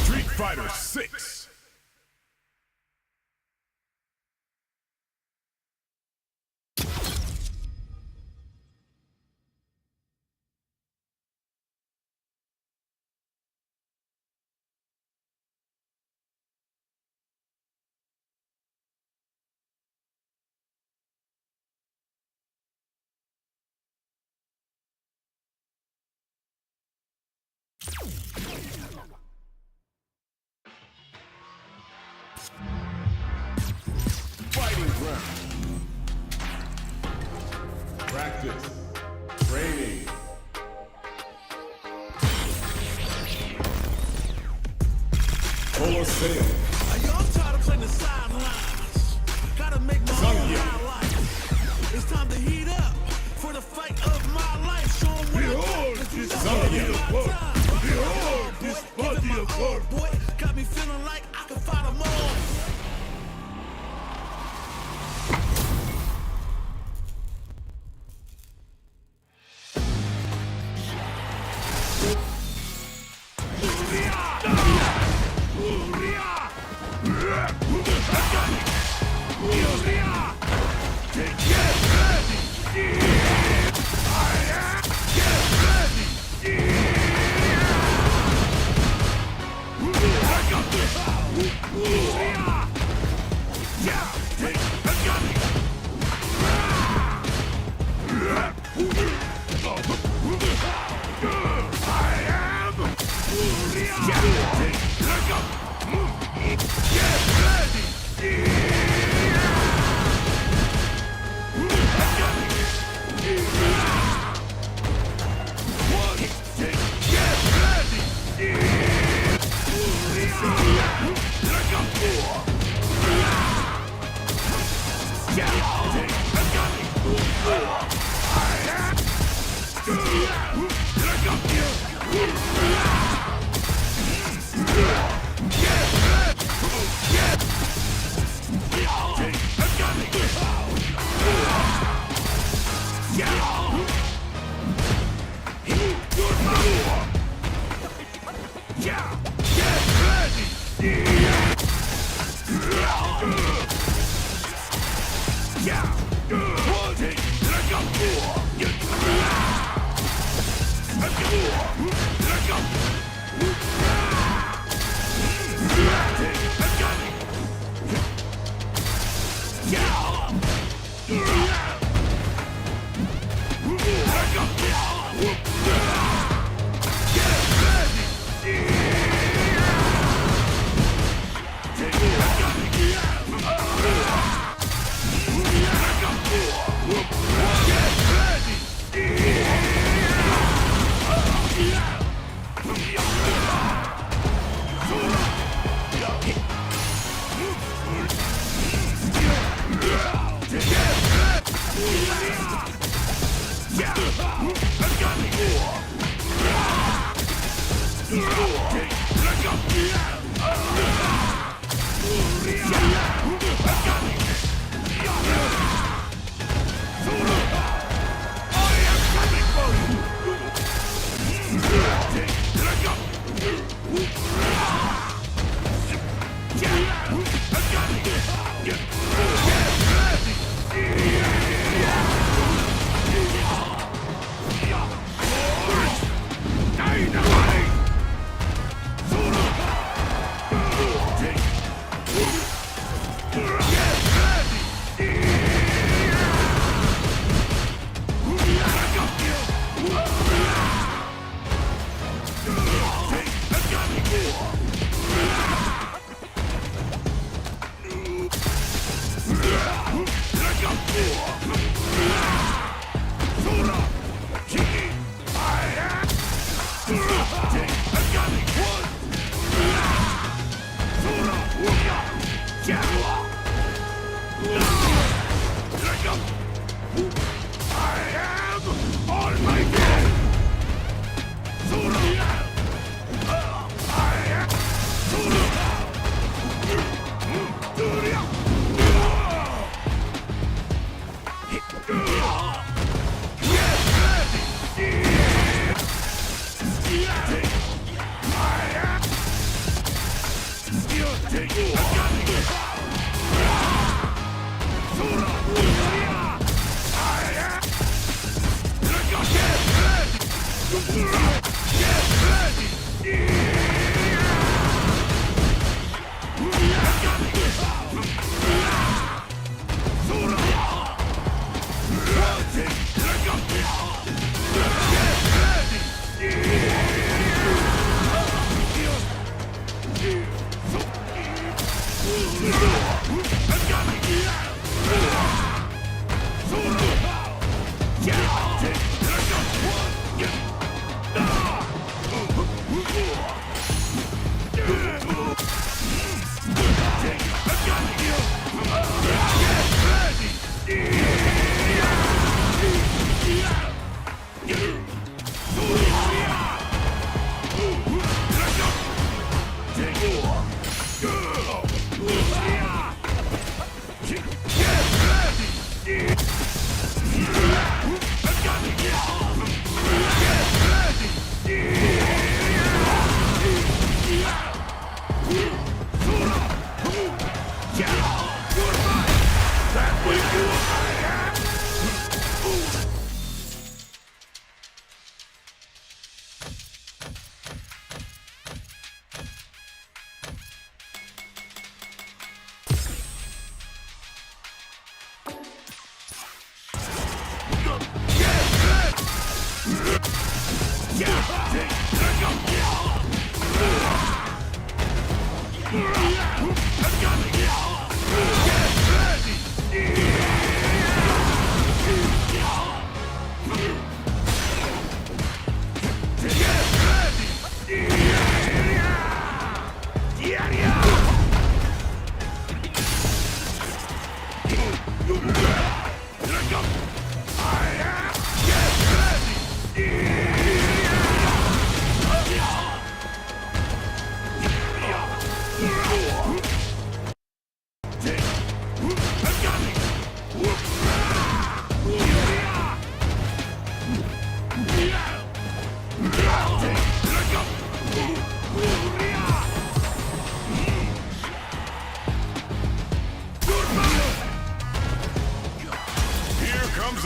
Street Fighter 6. Fighting ground. Practice. Training. Colosseum. I'm tired of playing the sidelines. Gotta make my own highlights. It's time to heat up for the fight of my life. Show 'em what I got. Behold this body of work. Boy, got me feeling like I can fight them all.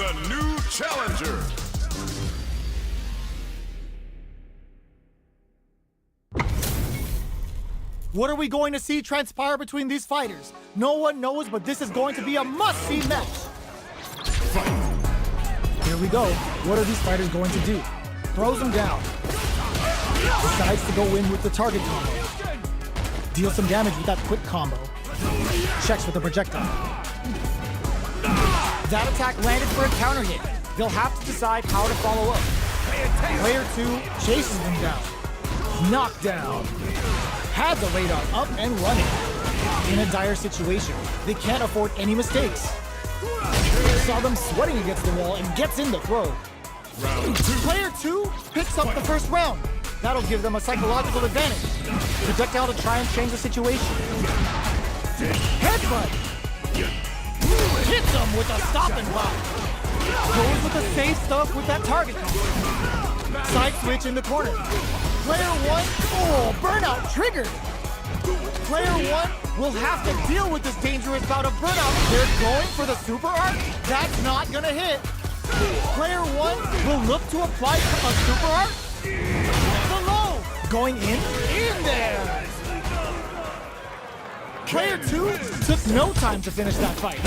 A new challenger. What are we going to see transpire between these fighters? No one knows, but this is going to be a must-see match. Here we go. What are these fighters going to do? Throws him down. Decides to go in with the target combo. Deals some damage with that quick combo. Checks with the projectile. That attack landed for a counter hit. They'll have to decide how to follow up. Player 2 chases them down. Knockdown. Had the radar up and running. In a dire situation, they can't afford any mistakes. Saw them sweating against the wall and gets in the throw. Player 2 picks up the first round. That'll give them a psychological advantage. Projectile to try and change the situation. Headbutt! Hits him with a stop and block. Goes with the safe stuff with that target combo. Side switch in the corner. Player 1, oh, burnout triggered. Player 1 will have to deal with this dangerous bout of burnout. They're going for the super art. That's not gonna hit. Player 1 will look to apply a super art. Below, going in there. Player 2 took no time to finish that fight.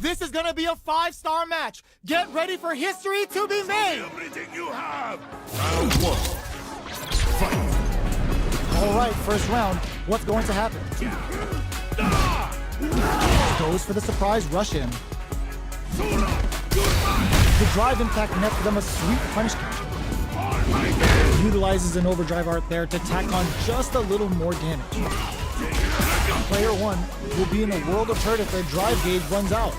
This is gonna be a 5-star match. Get ready for history to be made. Everything you have. Round one. Fight. All right, first round. What's going to happen? Goes for the surprise rush in. The drive impact nets them a sweet punish counter. Utilizes an overdrive art there to tack on just a little more damage. Player one will be in a world of hurt if their drive gauge runs out.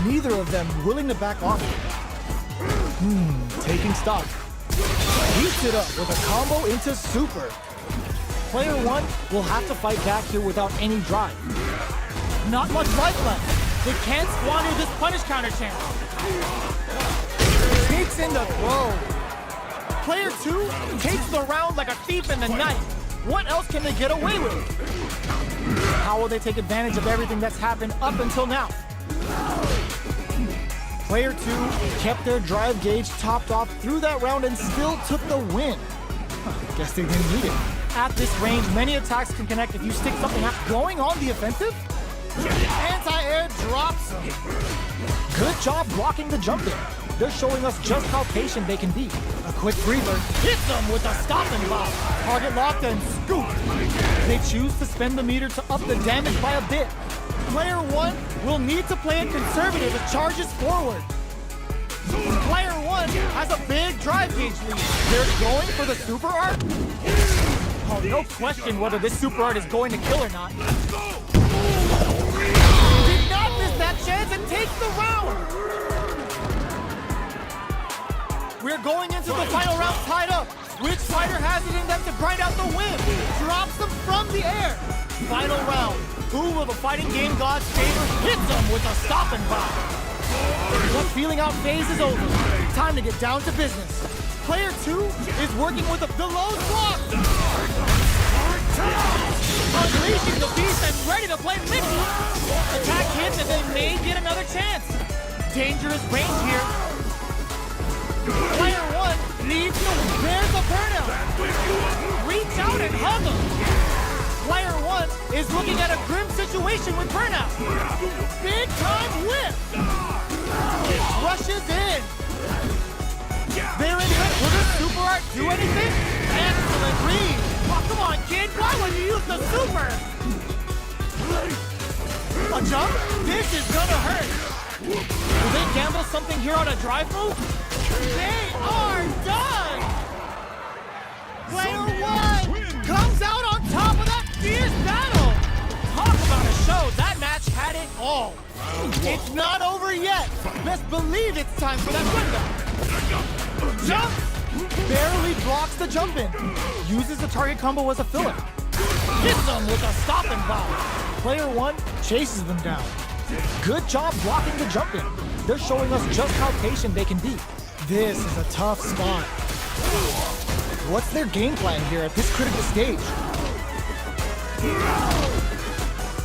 Neither of them willing to back off. Taking stock. Heats it up with a combo into super. Player one will have to fight back here without any drive. Not much life left. They can't squander this punish counter chance. Takes in the throw. Player two takes the round like a thief in the night. What else can they get away with? How will they take advantage of everything that's happened up until now? Player two kept their drive gauge topped off through that round and still took the win. Guess they didn't need it. At this range, many attacks can connect if you stick something out. Going on the offensive? Anti-air drops them. Good job blocking the jump in. They're showing us just how patient they can be. A quick breather hits them with a stop and pop. Target locked and scoop. They choose to spend the meter to up the damage by a bit. Player one will need to play it conservative as charges forward. Player one has a big drive gauge lead. They're going for the super art? Oh, no question whether this super art is going to kill or not. Did not miss that chance and takes the round. We're going into the final round tied up. Which fighter has it in them to grind out the win? Drops them from the air. Final round. Who will the fighting game gods favor? Hits them with a stop and pop. The feeling out phase is over. Time to get down to business. Player two is working with the low block. Unleashing the beast and ready to play Mickey. Attack hits and they may get another chance. Dangerous range here. Player one needs to bear the burnout. Reach out and hug him. Player one is looking at a grim situation with burnout. Big time whip. Rushes in. They're in it. Will this super art do anything? Excellent read. Oh, come on, kid. Why would you use the super? A jump? This is gonna hurt. Will they gamble something here on a drive move? They are done! Player one comes out on top of that fierce battle! Talk about a show. That match had it all. It's not over yet. Best believe it's time for that window. Jump! Barely blocks the jump in. Uses the target combo as a filler. Hits them with a stop and pop. Player one chases them down. Good job blocking the jump in. They're showing us just how patient they can be. This is a tough spot. What's their game plan here at this critical stage?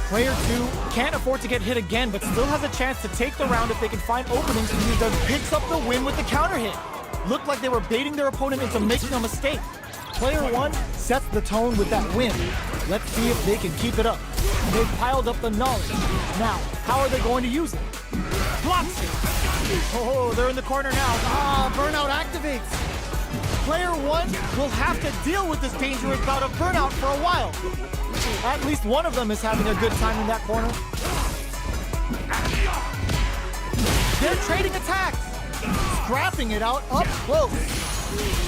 Player two can't afford to get hit again, but still has a chance to take the round if they can find openings to use them. Picks up the win with the counter hit. Looked like they were baiting their opponent into making a mistake. Player one sets the tone with that win. Let's see if they can keep it up. They've piled up the knowledge. Now, how are they going to use it? Blocks it. Oh, they're in the corner now. Burnout activates. Player one will have to deal with this dangerous bout of burnout for a while. At least one of them is having a good time in that corner. They're trading attacks. Scrapping it out up close.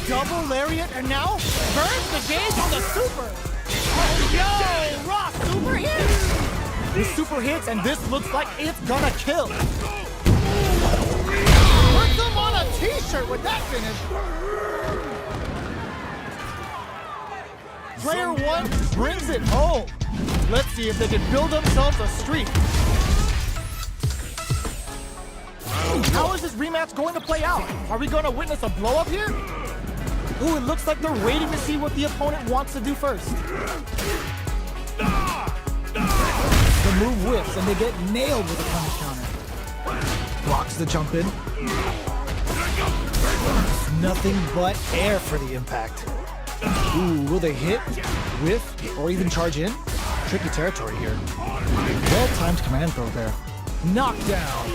Double lariat and now burns the gauge on the super. Oh, yo, raw super hits. The super hits and this looks like it's gonna kill. Put them on a t-shirt with that finish. Player one brings it home. Let's see if they can build themselves a streak. How is this rematch going to play out? Are we going to witness a blow-up here? Ooh, it looks like they're waiting to see what the opponent wants to do first. The move whips and they get nailed with a punish counter. Blocks the jump in. Nothing but air for the impact. Ooh, will they hit, whiff, or even charge in? Tricky territory here. Well-timed command throw there. Knockdown.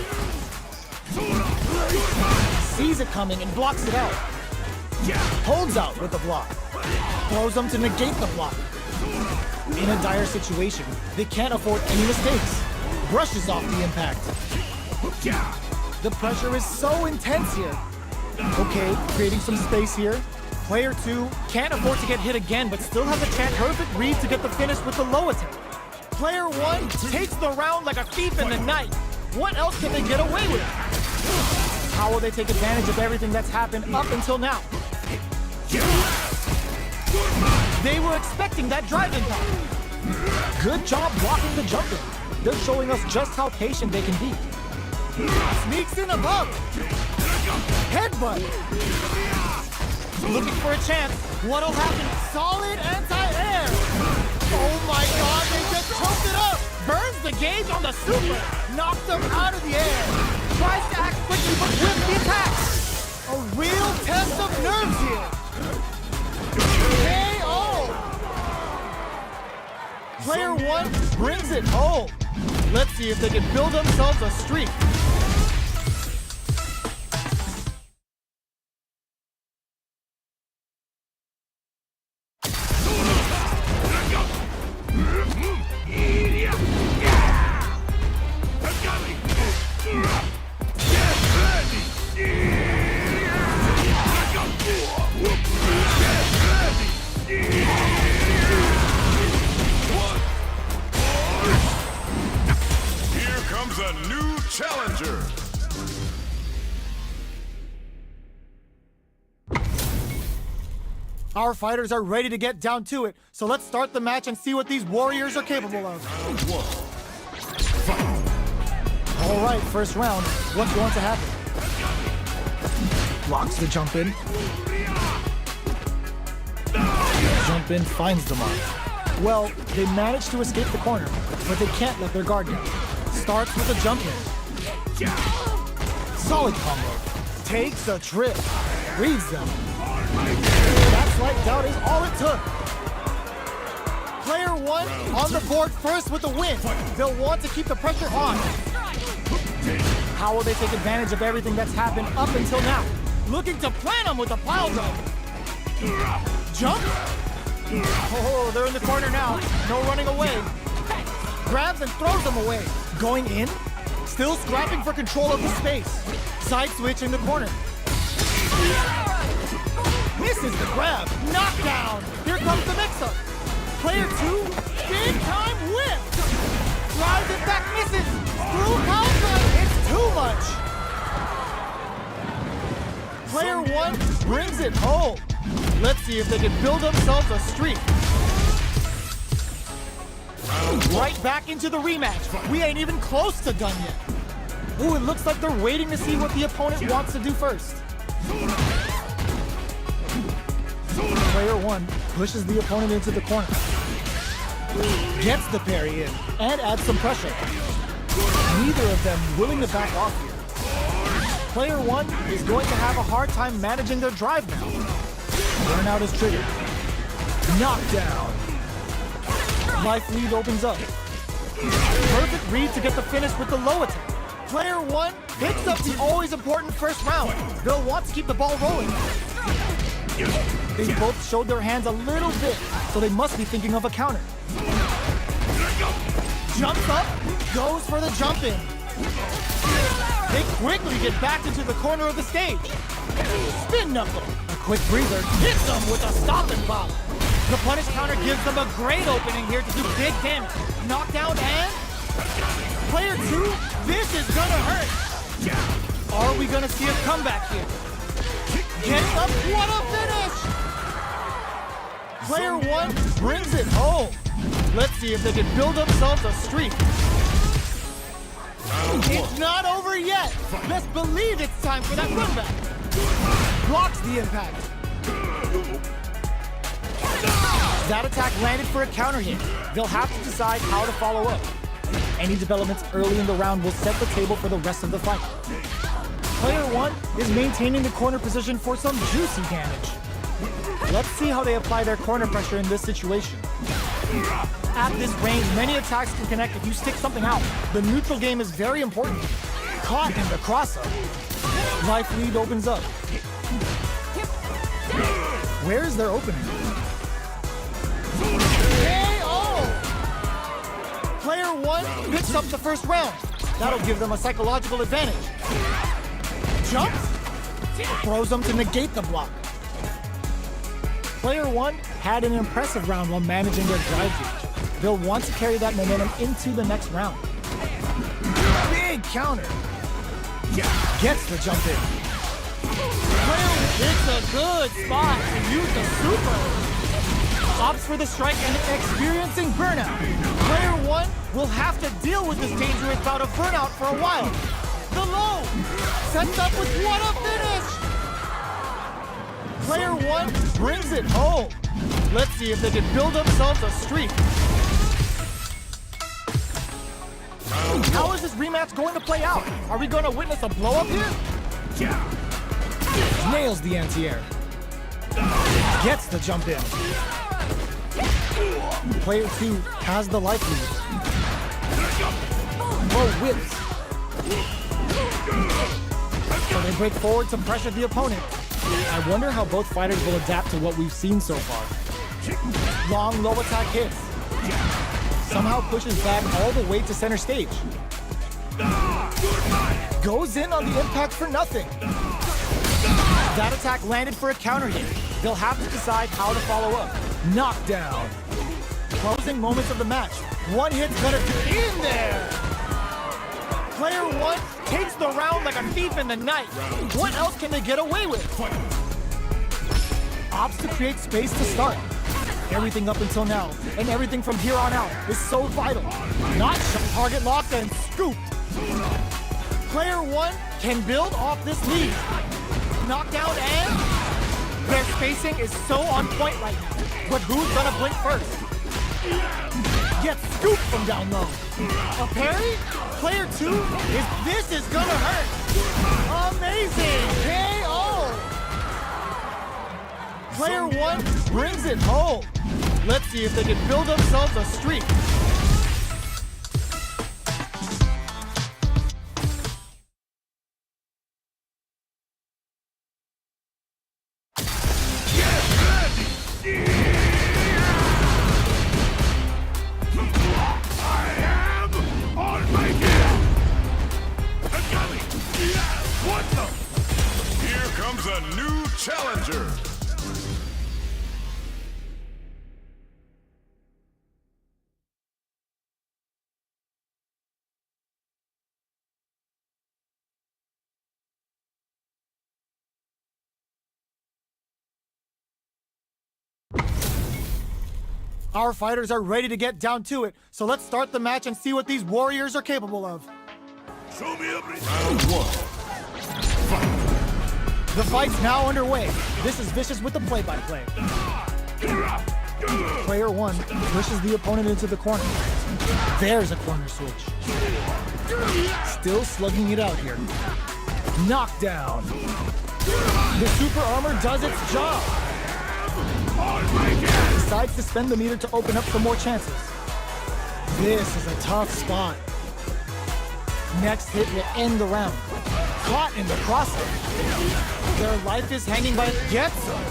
Sees it coming and blocks it out. Holds out with the block. Throws them to negate the block. In a dire situation, they can't afford any mistakes. Brushes off the impact. The pressure is so intense here. Okay, creating some space here. Player 2 can't afford to get hit again, but still has a chance. Perfect read to get the finish with the low attack. Player 1 takes the round like a thief in the night. What else can they get away with? How will they take advantage of everything that's happened up until now? They were expecting that driving power. Good job blocking the jumper. They're showing us just how patient they can be. Sneaks in above. Headbutt. Looking for a chance. What'll happen? Solid anti-air. Oh my god, they just choked it up. Burns the gauge on the super. Knocks them out of the air. Tries to act quickly but whips the attack. A real test of nerves here. KO. Player 1 brings it home. Let's see if they can build themselves a streak. A new challenger. Our fighters are ready to get down to it, so let's start the match and see what these warriors are capable of. All right, first round. What's going to happen? Blocks the jump in. Jump in finds the mark. Well, they managed to escape the corner, but they can't let their guard down. Starts with a jump in. Solid combo. Takes a trip. Reads them. That slight doubt is all it took. Player 1 on the board first with the win. They'll want to keep the pressure on. How will they take advantage of everything that's happened up until now? Looking to plant them with a pile driver. Jump. Oh, they're in the corner now. No running away. Grabs and throws them away. Going in, still scrapping for control of the space. Side switch in the corner. Misses the grab. Knockdown. Here comes the mix-up. Player 2, big time whip. Drives it back, misses. Through counter. It's too much. Player 1 brings it home. Let's see if they can build themselves a streak. Right back into the rematch. We ain't even close to done yet. Ooh, it looks like they're waiting to see what the opponent wants to do first. Player 1 pushes the opponent into the corner. Gets the parry in and adds some pressure. Neither of them willing to back off here. Player 1 is going to have a hard time managing their drive now. Burnout is triggered. Knockdown. Life lead opens up. Perfect read to get the finish with the low attack. Player 1 picks up the always important first round. They'll want to keep the ball rolling. They both showed their hands a little bit, so they must be thinking of a counter. Jumps up, goes for the jump in. They quickly get back into the corner of the stage. Spin knuckle. A quick breather hits them with a stopping bomb. The punish counter gives them a great opening here to do big damage. Knockdown and... Player 2, this is gonna hurt. Are we gonna see a comeback here? Getting up, what a finish! Player 1 brings it home. Let's see if they can build themselves a streak. It's not over yet. Best believe it's time for that run back. Blocks the impact. That attack landed for a counter hit. They'll have to decide how to follow up. Any developments early in the round will set the table for the rest of the fight. Player 1 is maintaining the corner position for some juicy damage. Let's see how they apply their corner pressure in this situation. At this range, many attacks can connect if you stick something out. The neutral game is very important. Caught in the cross-up. Life lead opens up. Where is their opening? KO! Player 1 picks up the first round. That'll give them a psychological advantage. Jumps, throws them to negate the block. Player 1 had an impressive round while managing their drive gauge. They'll want to carry that momentum into the next round. Big counter. Gets the jump in. It's a good spot to use the super. Opts for the strike and experiencing burnout. Player 1 will have to deal with this dangerous bout of burnout for a while. The low sets up with what a finish. Player 1 brings it home. Let's see if they can build themselves a streak. How is this rematch going to play out? Are we going to witness a blow-up here? Nails the anti-air. Gets the jump in. Player 2 has the life lead. Low whips. So they break forward to pressure the opponent. I wonder how both fighters will adapt to what we've seen so far. Long low attack hits. Somehow pushes back all the way to center stage. Goes in on the impact for nothing. That attack landed for a counter hit. They'll have to decide how to follow up. Knockdown. Closing moments of the match. One hit's gonna be in there. Player 1 takes the round like a thief in the night. What else can they get away with? Opts to create space to start. Everything up until now, and everything from here on out, is so vital. Not target locked and scooped. Player 1 can build off this lead. Knockdown and their spacing is so on point right now. But who's gonna blink first? Gets scooped from down low. A parry? Player 2 this is gonna hurt. Amazing KO! Player 1 brings it home. Let's see if they can build themselves a streak. Here comes a new challenger. Our fighters are ready to get down to it, so let's start the match and see what these warriors are capable of. Show me everything. Round 1. The fight's now underway. This is Vicious with the play-by-play. Player 1 pushes the opponent into the corner. There's a corner switch. Still slugging it out here. Knockdown. The super armor does its job. Decides to spend the meter to open up for more chances. This is a tough spot. Next hit will end the round. Caught in the crosshair. Their life is hanging by gets them.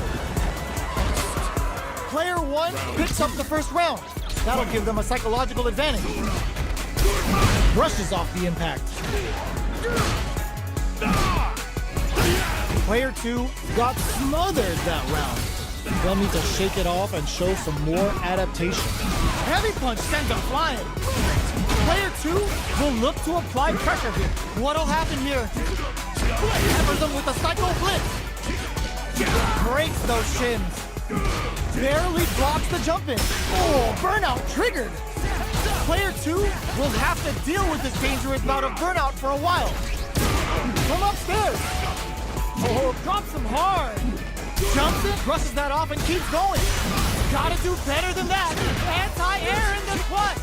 Player 1 picks up the first round. That'll give them a psychological advantage. Brushes off the impact. Player 2 got smothered that round. They'll need to shake it off and show some more adaptation. Heavy punch sends them flying. Player 2 will look to apply pressure here. What'll happen here? Hammers them with a psycho blitz. Breaks those shins. Barely blocks the jump in. Oh, burnout triggered. Player 2 will have to deal with this dangerous bout of burnout for a while. From upstairs. Oh, drops him hard. Jumps it, brushes that off, and keeps going. Gotta do better than that. Anti-air in the clutch.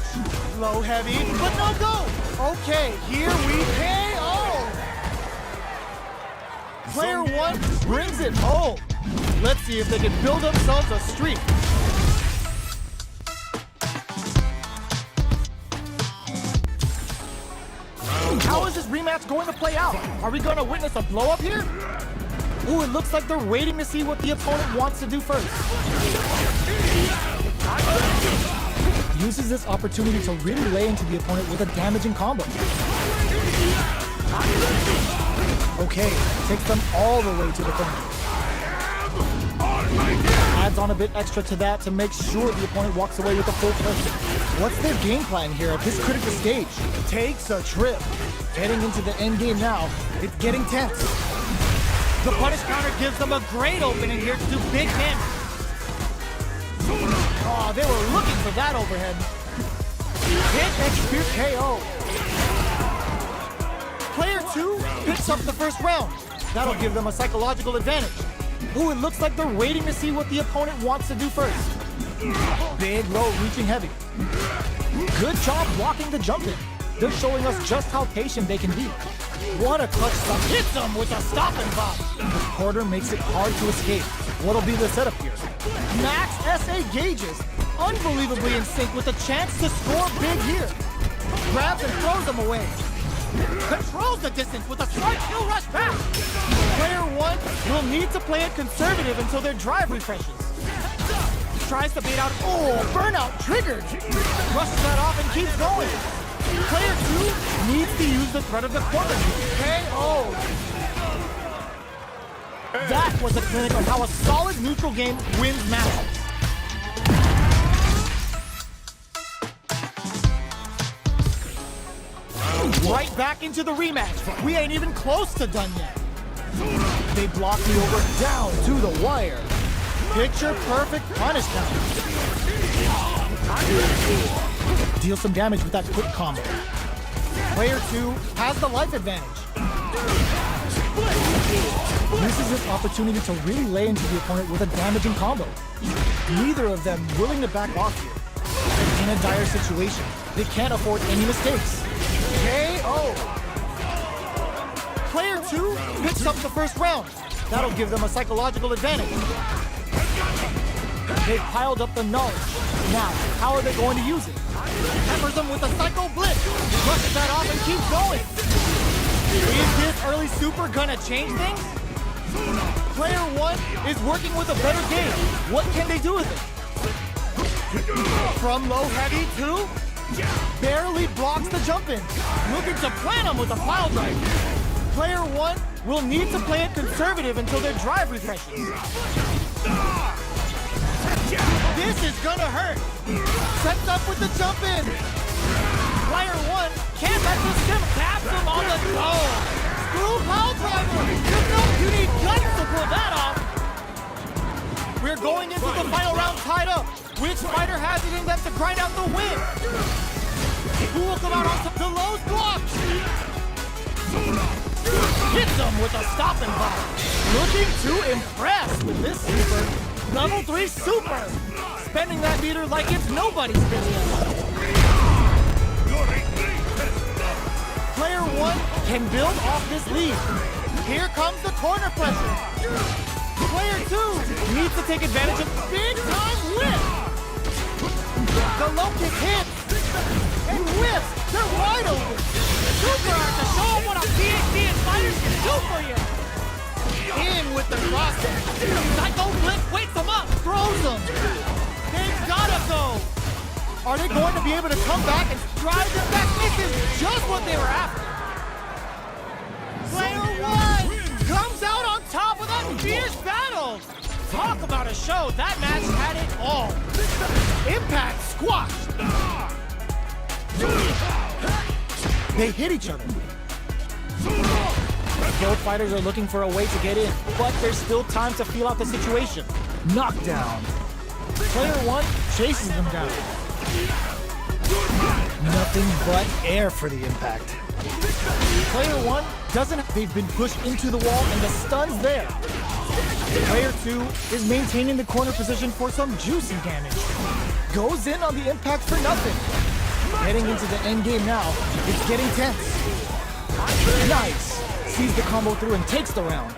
Low heavy, but no go. Okay, here we KO. Player 1 brings it home. Let's see if they can build themselves a streak. rematch going to play out? Are we going to witness a blow up here? Ooh, it looks like they're waiting to see what the opponent wants to do first. Uses this opportunity to really lay into the opponent with a damaging combo. Okay, takes them all the way to the corner. Adds on a bit extra to that to make sure the opponent walks away with a full person. What's their game plan here at this critical stage? Takes a trip. Heading into the end game now, it's getting tense. The punish counter gives them a great opening here to do big damage. Oh, they were looking for that overhead. Hit and spear KO. Player 2 picks up the first round. That'll give them a psychological advantage. Ooh, it looks like they're waiting to see what the opponent wants to do first. Big low, reaching heavy. Good job blocking the jump in. They're showing us just how patient they can be. What a clutch stop. Hits them with a stop and pop. The quarter makes it hard to escape. What'll be the setup here? Max SA gauges. Unbelievably in sync with a chance to score big here. Grabs and throws them away. Controls the distance with a strike kill rush back. Player 1 will need to play it conservative until their drive refreshes. Tries to bait out. Oh, burnout triggered. Rushes that off and keeps going. Player 2 needs to use the threat of the corner. KO. That was a clinic on how a solid neutral game wins matches. Right back into the rematch. We ain't even close to done yet. They block me over down to the wire. Picture perfect punish counter. Deal some damage with that quick combo. Player 2 has the life advantage. Uses this opportunity to really lay into the opponent with a damaging combo. Neither of them willing to back off here. In a dire situation, they can't afford any mistakes. KO! Player 2 picks up the first round. That'll give them a psychological advantage. They've piled up the knowledge. Now, how are they going to use it? Peppers them with a psycho blitz. Brushes that off and keeps going. Is this early super gonna change things? Player 1 is working with a better game. What can they do with it? From low heavy to barely blocks the jump in. Looking to plant him with a pile drive. Player 1 will need to play it conservative until their drive refreshes. This is gonna hurt. Sets up with the jump in. Player 1 can't let the sim pass him on the go. Screw pile driver. You need guts to pull that off. We're going into the final round tied up. Which fighter has it in them to grind out the win? Who will come out on top? The Lowe's blocks. Hits them with a stop and pop. Looking to impress with this super. Level 3 super. Spending that meter like it's nobody's business. Player 1 can build off this lead. Here comes the corner pressure. Player 2 needs to take advantage of big time whip. The low kick hits and whips. They're wide open. Super art to show them what a PhD and fighters can do for you. In with the crosshair. Psycho blitz wakes them up, throws them. They've gotta go. Are they going to be able to come back and drive them back? This is just what they were after. Player 1 comes out on top with a fierce battle. Talk about a show. That match had it all. Impact squashed. They hit each other. Both fighters are looking for a way to get in, but there's still time to feel out the situation. Knockdown. Player 1 chases them down. Nothing but air for the impact. Player 1 doesn't. They've been pushed into the wall and the stun's there. Player 2 is maintaining the corner position for some juicy damage. Goes in on the impact for nothing. Heading into the end game now, it's getting tense. Nice. Sees the combo through and takes the round.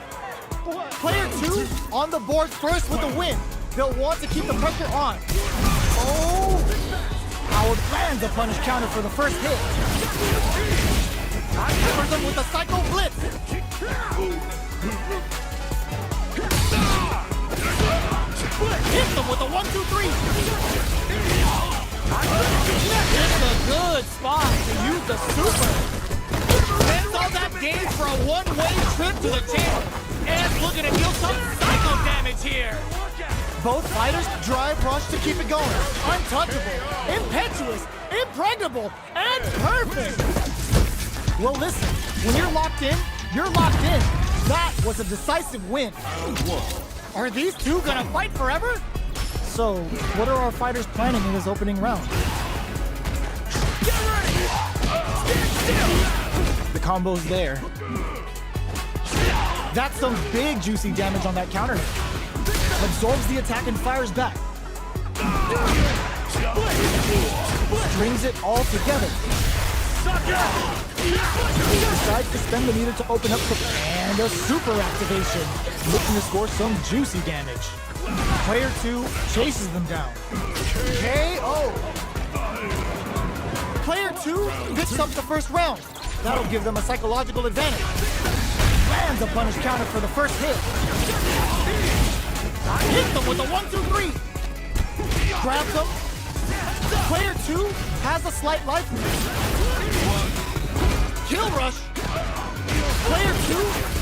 Player 2 on the board first with the win. They'll want to keep the pressure on. Oh! Howard lands a punish counter for the first hit. Covers him with a Psycho Blitz. Hits him with a 1-2-3. It's a good spot to use the super. Sends all that game for a one-way trip to the chamber. And looking to deal some psycho damage here. Both fighters drive rush to keep it going. Untouchable, impetuous, impregnable, and perfect. Well, listen, when you're locked in, you're locked in. That was a decisive win. Are these two gonna fight forever? So, what are our fighters planning in this opening round? Get ready! Stand still! The combo's there. That's some big juicy damage on that counter hit. Absorbs the attack and fires back. Strings it all together. Decides to spend the meter to open up and a super activation. Looking to score some juicy damage. Player 2 chases them down. KO! Player 2 picks up the first round. That'll give them a psychological advantage. Lands a punish counter for the first hit. Hits them with a 1-2-3. Grabs them. Player 2 has a slight life lead. Kill rush. Player 2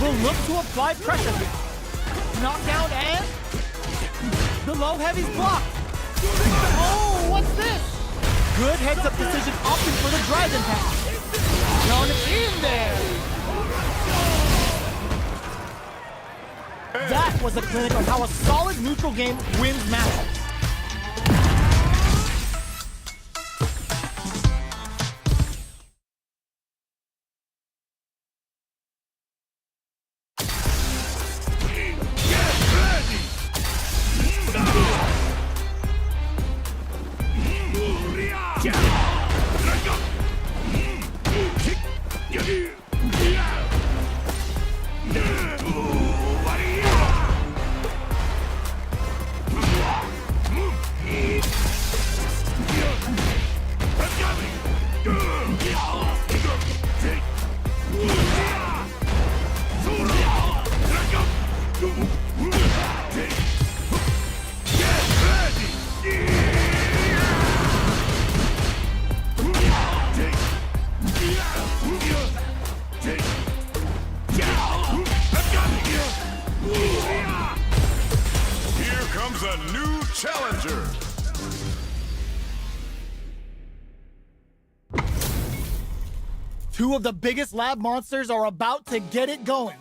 will look to apply pressure here. Knockdown and the low heavy's blocked. Oh, what's this? Good heads-up decision opting for the dragon pass. Down in there. That was a clinic on how a solid neutral game wins matches. A new challenger. Two of the biggest lab monsters are about to get it going.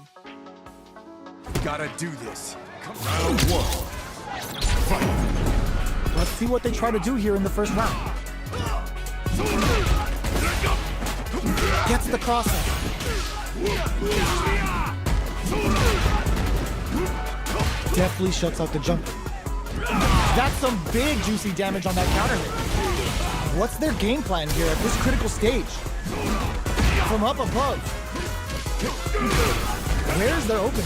Gotta do this. Round 1. Fight. Let's see what they try to do here in the first round. Gets the crossover. Deftly shuts out the jumper. That's some big juicy damage on that counter hit. What's their game plan here at this critical stage? From up above. Where's their opening?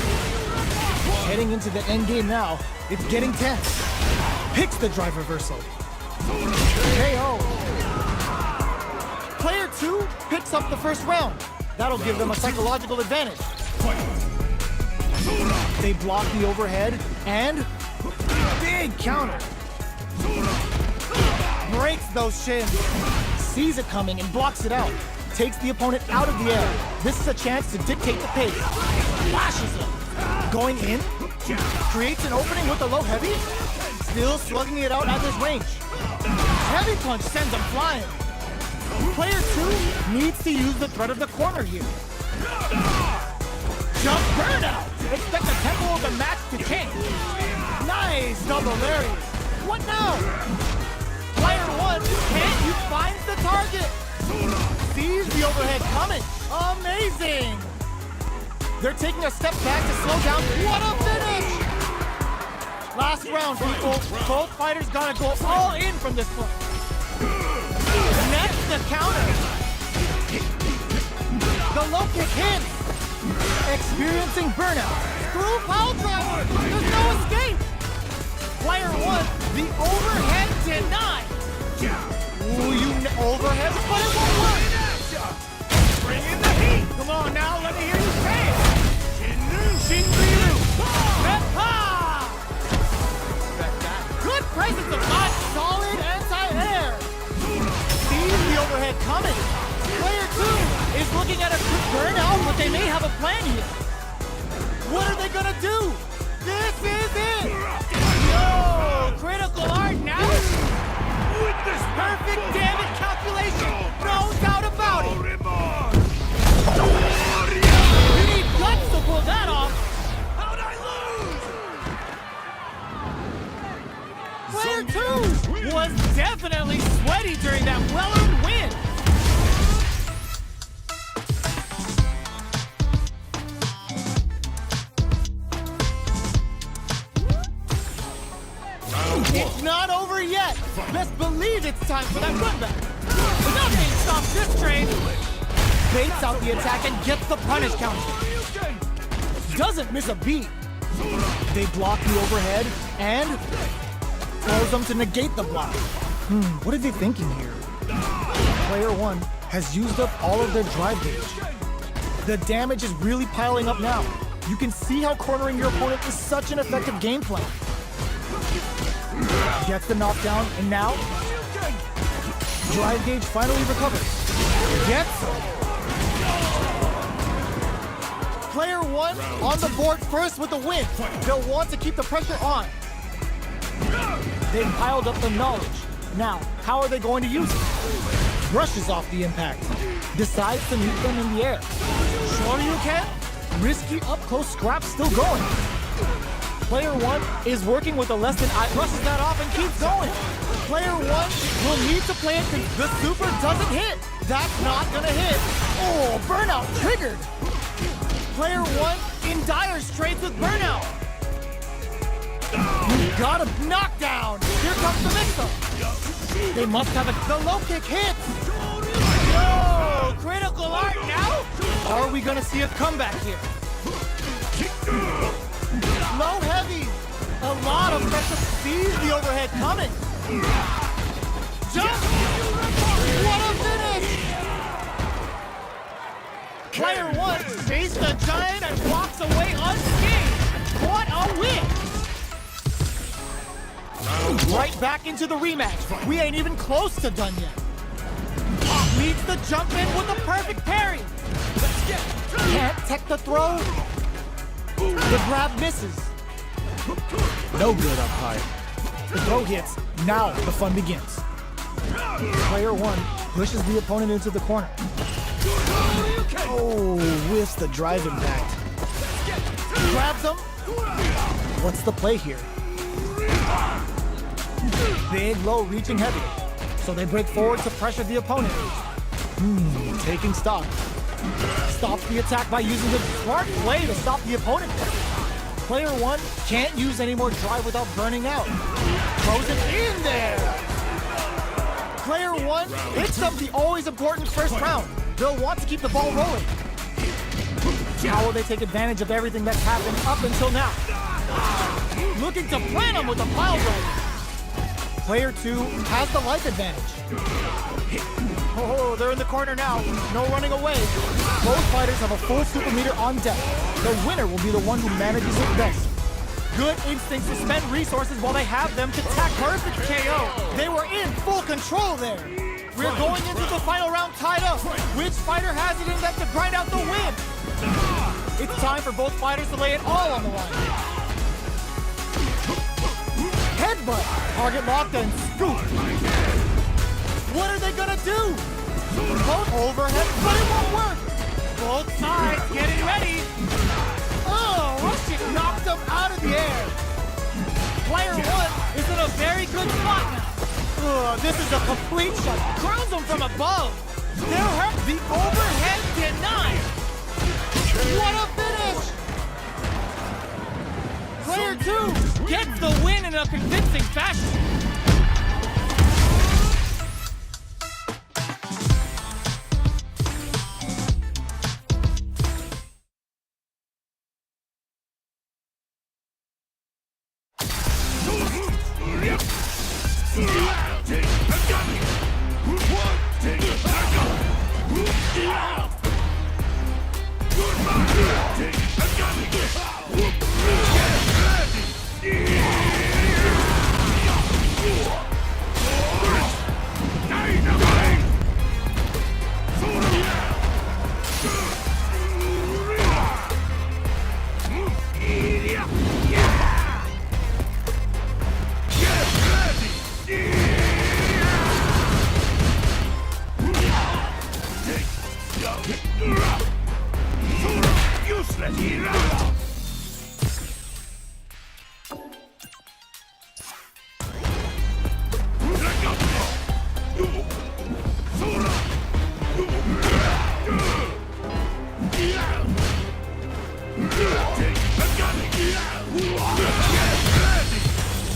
Heading into the end game now. It's getting tense. Picks the drive reversal. KO. Player 2 picks up the first round. That'll give them a psychological advantage. They block the overhead and big counter. Breaks those shins. Sees it coming and blocks it out. Takes the opponent out of the air. This is a chance to dictate the pace. Flashes him. Going in. Creates an opening with a low heavy. Still slugging it out at this range. Heavy punch sends him flying. Player 2 needs to use the threat of the corner here. Jump burnout! Expect the tempo of the match to change. Nice double lariat. What now? Player 1 can't you find the target? Sees the overhead coming. Amazing! They're taking a step back to slow down. What a finish! Last round, people. Both fighters gotta go all in from this point. Next, the counter. The low kick hits. Experiencing burnout. Through foul driver. There's no escape. Player 1, the overhead denied. Ooh, you overhead, but it won't work. Bring in the heat. Come on now, let me hear you say it! Shinryu! Peppa! Good presence of mind, solid anti-air! Sees the overhead coming! Player 2 is looking at a quick burnout, but they may have a plan here. What are they gonna do? This is it! Yo! Critical art now? With this perfect damage calculation! No doubt about it! You need guts to pull that off! How'd I lose? Player 2 was definitely sweaty during that well-earned win! It's not over yet! Best believe it's time for that run back! Nothing stops this train! Baits out the attack and gets the punish counter. Doesn't miss a beat. They block the overhead and throws them to negate the block. What are they thinking here? Player 1 has used up all of their drive gauge. The damage is really piling up now. You can see how cornering your opponent is such an effective game plan. Gets the knockdown, and now drive gauge finally recovers. Gets Player 1 on the board first with the win. They'll want to keep the pressure on. They've piled up the knowledge. Now, how are they going to use it? Brushes off the impact. Decides to meet them in the air. Sure you can? Risky up-close scrap still going. Player 1 is working with a less than eye, brushes that off and keeps going. Player 1 will need to play it because the super doesn't hit. That's not gonna hit. Oh, burnout triggered. Player 1 in dire straits with burnout. Got a knockdown. Here comes the mix-up. They must have the low kick hits. Yo, critical art now. Are we gonna see a comeback here? Low heavy. A lot of pressure. Sees the overhead coming. Jump. What a finish. Player 1 faced the giant and walks away unscathed. What a win. Right back into the rematch. We ain't even close to done yet. Pop leads the jump in with a perfect parry. Can't tech the throw. The grab misses. No good up high. The throw hits. Now the fun begins. Player 1 pushes the opponent into the corner. Oh, whiffs the drive impact. Grabs him. What's the play here? Big, low, reaching heavy. So they break forward to pressure the opponent. Taking stock. Stops the attack by using the smart play to stop the opponent. Player 1 can't use any more drive without burning out. Throws it in there. Player 1 hits up the always important first round. They'll want to keep the ball rolling. How will they take advantage of everything that's happened up until now? Looking to plant him with a pile driver. Player 2 has the life advantage. Oh, they're in the corner now. No running away. Both fighters have a full super meter on deck. The winner will be the one who manages it best. Good instincts to spend resources while they have them to tack perfect KO. They were in full control there. We're going into the final round tied up. Which fighter has it in them to grind out the win? It's time for both fighters to lay it all on the line. Headbutt, target locked and scoop. What are they gonna do? Both overhead, but it won't work. Both sides getting ready. Oh, Russian knocked them out of the air. Player 1 is in a very good spot now. This is a complete shot. Crowns them from above. They'll hurt the overhead denied. What a finish! Player 2 gets the win in a convincing fashion.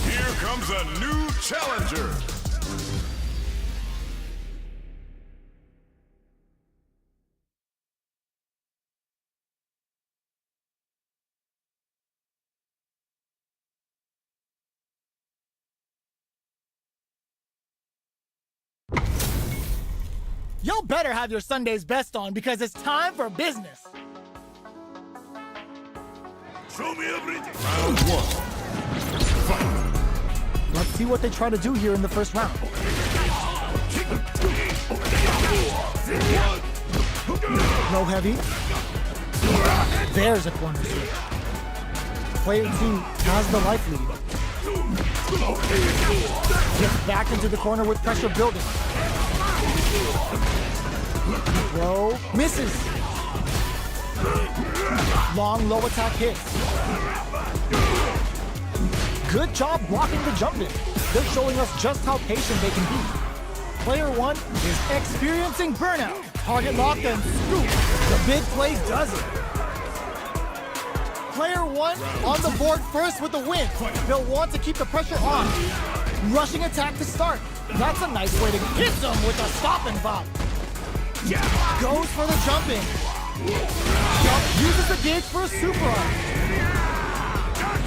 Here comes a new challenger. Y'all better have your Sunday's best on because it's time for business. Show me everything. Round one. Let's see what they try to do here in the first round. Low heavy. There's a corner switch. Player 2 has the life lead. Gets back into the corner with pressure building. Throw misses. Long low attack hits. Good job blocking the jump in. They're showing us just how patient they can be. Player 1 is experiencing burnout. Target locked and scoop. The big play does it. Player 1 on the board first with the win. They'll want to keep the pressure on. Rushing attack to start. That's a nice way to hit them with a stop and bop. Goes for the jump in. Uses the gauge for a super arm.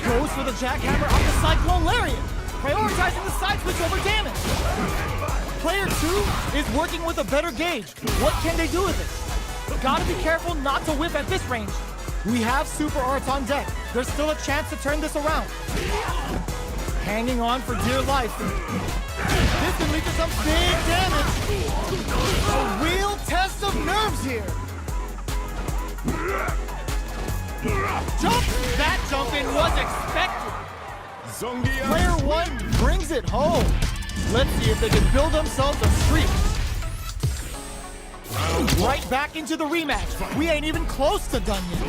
Goes for the jackhammer off the cyclone lariat. Prioritizing the side switch over damage. Player 2 is working with a better gauge. What can they do with it? Gotta be careful not to whip at this range. We have super arts on deck. There's still a chance to turn this around. Hanging on for dear life. This can lead to some big damage. A real test of nerves here. Jump! That jump in was expected. Player 1 brings it home. Let's see if they can build themselves a streak. Right back into the rematch. We ain't even close to done yet.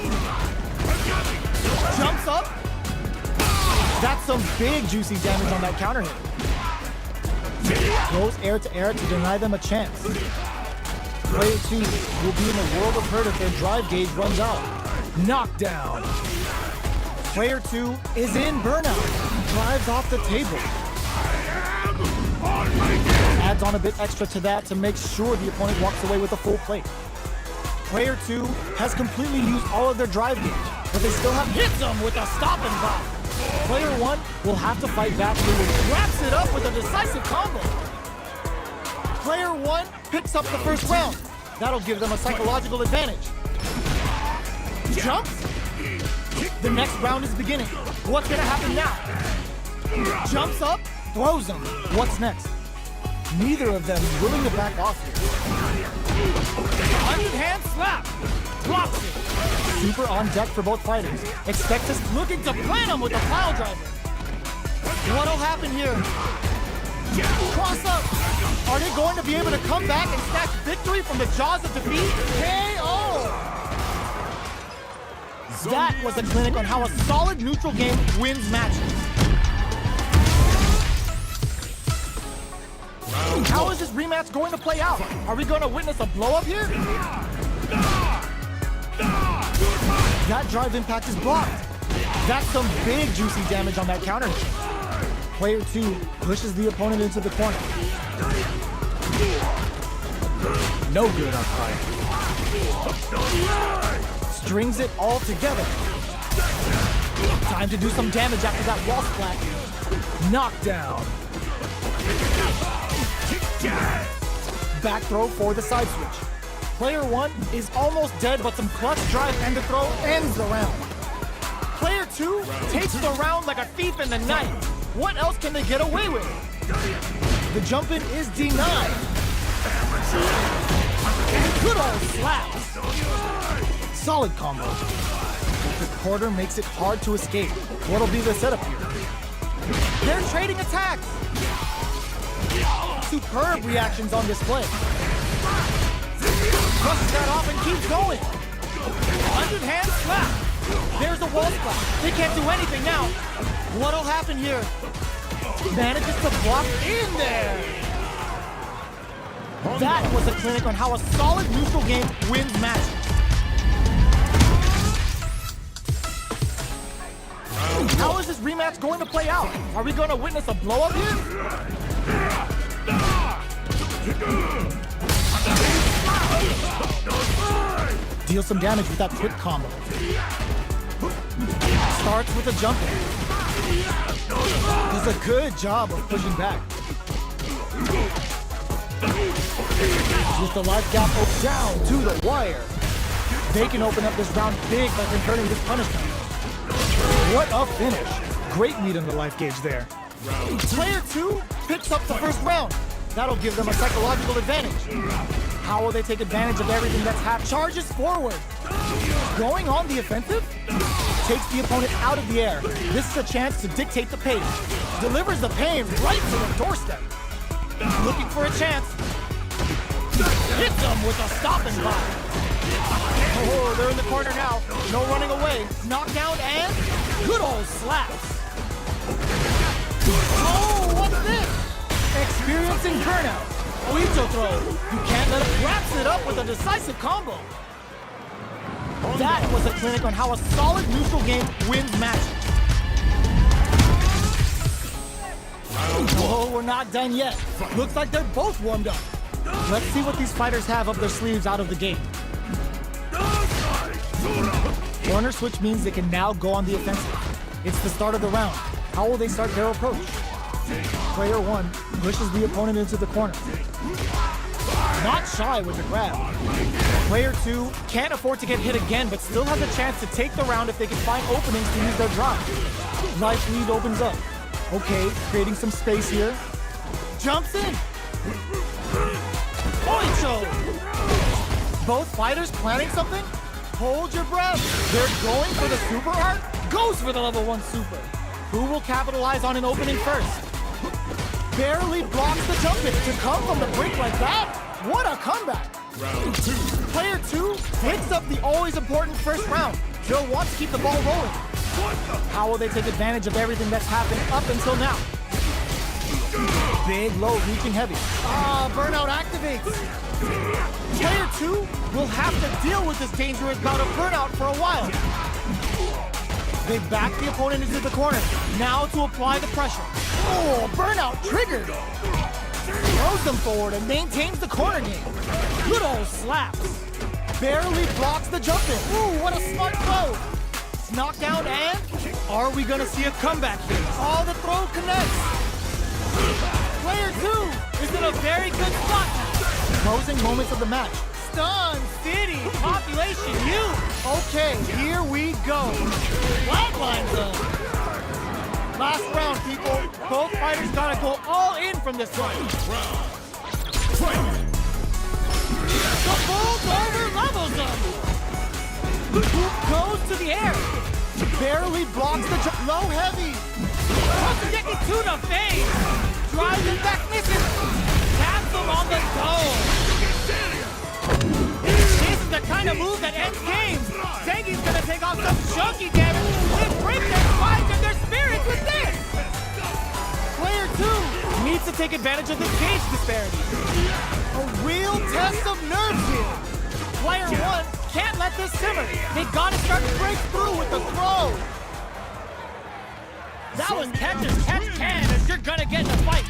Jumps up. That's some big juicy damage on that counter hit. Goes air to air to deny them a chance. Player 2 will be in a world of hurt if their drive gauge runs out. Knockdown. Player 2 is in burnout. Drives off the table. Adds on a bit extra to that to make sure the opponent walks away with a full plate. Player 2 has completely used all of their drive gauge, but they still have hits them with a stop and pop. Player 1 will have to fight back and wraps it up with a decisive combo. Player 1 picks up the first round. That'll give them a psychological advantage. Jumps. The next round is beginning. What's gonna happen now? Jumps up, throws them. What's next? Neither of them willing to back off here. Hand slap. Blocks it. Super on deck for both fighters. Expectus looking to plant him with a pile driver. What'll happen here? Cross up. Are they going to be able to come back and snatch victory from the jaws of defeat? KO! That was a clinic on how a solid neutral game wins matches. How is this rematch going to play out? Are we going to witness a blow-up here? That drive impact is blocked. That's some big juicy damage on that counter hit. Player 2 pushes the opponent into the corner. No good on fire. Strings it all together. Time to do some damage after that wall splat. Knockdown. Back throw for the side switch. Player 1 is almost dead, but some clutch drive and the throw ends the round. Player 2 takes the round like a thief in the night. What else can they get away with? The jump in is denied. Good old slaps. Solid combo. The quarter makes it hard to escape. What'll be the setup here? They're trading attacks. Superb reactions on display. Brushes that off and keeps going. Underhand slap. There's a wall slap. They can't do anything now. What'll happen here? Manages to block in there. That was a clinic on how a solid neutral game wins matches. How is this rematch going to play out? Are we going to witness a blow-up here? Deal some damage with that quick combo. Starts with a jump in. Does a good job of pushing back. With the life gap down to the wire. They can open up this round big by converting this punishment. What a finish. Great lead in the life gauge there. Player 2 picks up the first round. That'll give them a psychological advantage. How will they take advantage of everything that's happened? Charges forward. Going on the offensive? Takes the opponent out of the air. This is a chance to dictate the pace. Delivers the pain right to the doorstep. Looking for a chance. Hits them with a stopping block. Oh, they're in the corner now. No running away. Knockdown and good old slaps. Oh, what's this? Experiencing burnout. Oito throw. You can't let him. Wraps it up with a decisive combo. That was a clinic on how a solid neutral game wins matches. Oh, we're not done yet. Looks like they're both warmed up. Let's see what these fighters have up their sleeves out of the gate. Corner switch means they can now go on the offensive. It's the start of the round. How will they start their approach? Player 1 pushes the opponent into the corner. Not shy with the grab. Player 2 can't afford to get hit again, but still has a chance to take the round if they can find openings to use their drive. Life lead opens up. Okay, creating some space here. Jumps in. Oicho! Both fighters planning something? Hold your breath. They're going for the super art? Goes for the level 1 super. Who will capitalize on an opening first? Barely blocks the jump in. To come from the brink like that? What a comeback. Round 2. Player 2 picks up the always important first round. They'll want to keep the ball rolling. How will they take advantage of everything that's happened up until now? Big, low, reaching heavy. Burnout activates. Player 2 will have to deal with this dangerous bout of burnout for a while. They back the opponent into the corner. Now to apply the pressure. Oh, burnout triggered. Throws them forward and maintains the corner game. Good old slaps. Barely blocks the jump in. Ooh, what a smart throw. Knockdown and are we gonna see a comeback here? Oh, the throw connects. Player 2 is in a very good spot now. Closing moments of the match. Stun City, population U. Okay, here we go. Flatline zone. Last round, people. Both fighters gotta go all in from this one. The bulldozer levels them. Hoop goes to the air. Barely blocks the jump. Low heavy. Hokugeki to the face. Drives it back, misses. Taps him on the dome. This is the kind of move that ends games. Zengi's gonna take off some chunky damage and break their spines and their spirits with this. Player 2 needs to take advantage of this cage disparity. A real test of nerves here. Player 1 can't let this simmer. They gotta start to break through with the throw. That was catch as catch can as you're gonna get in a fight.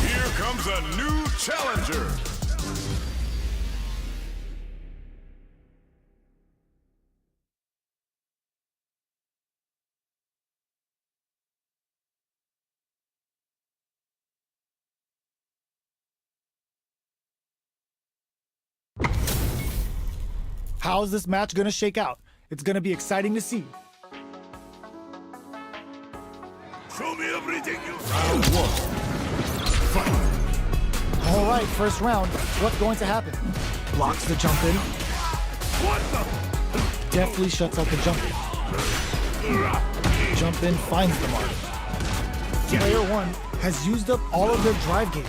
Here comes a new challenger. How's this match gonna shake out? It's gonna be exciting to see. Show me everything you All right, first round. What's going to happen? Blocks the jump in. What the? Deftly shuts out the jump in. Jump in finds the mark. Player 1 has used up all of their drive gauge.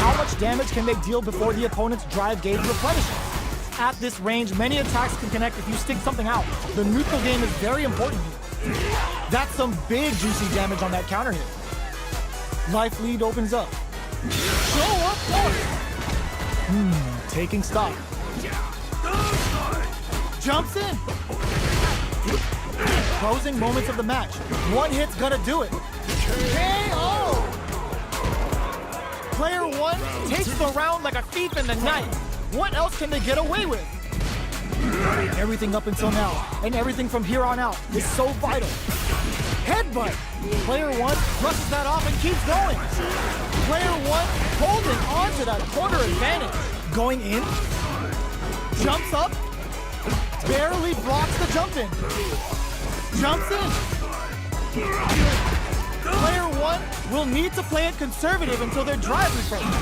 How much damage can they deal before the opponent's drive gauge replenishes? At this range, many attacks can connect if you stick something out. The neutral game is very important here. That's some big juicy damage on that counter hit. Life lead opens up. Show up force! Taking stock. Jumps in! Closing moments of the match. One hit's gonna do it. KO! Player 1 takes the round like a thief in the night. What else can they get away with? Everything up until now, and everything from here on out, is so vital. Headbutt! Player 1 brushes that off and keeps going. Player 1 holding on to that corner advantage. Going in. Jumps up. Barely blocks the jump in. Jumps in. Player 1 will need to play it conservative until their drive refreshes.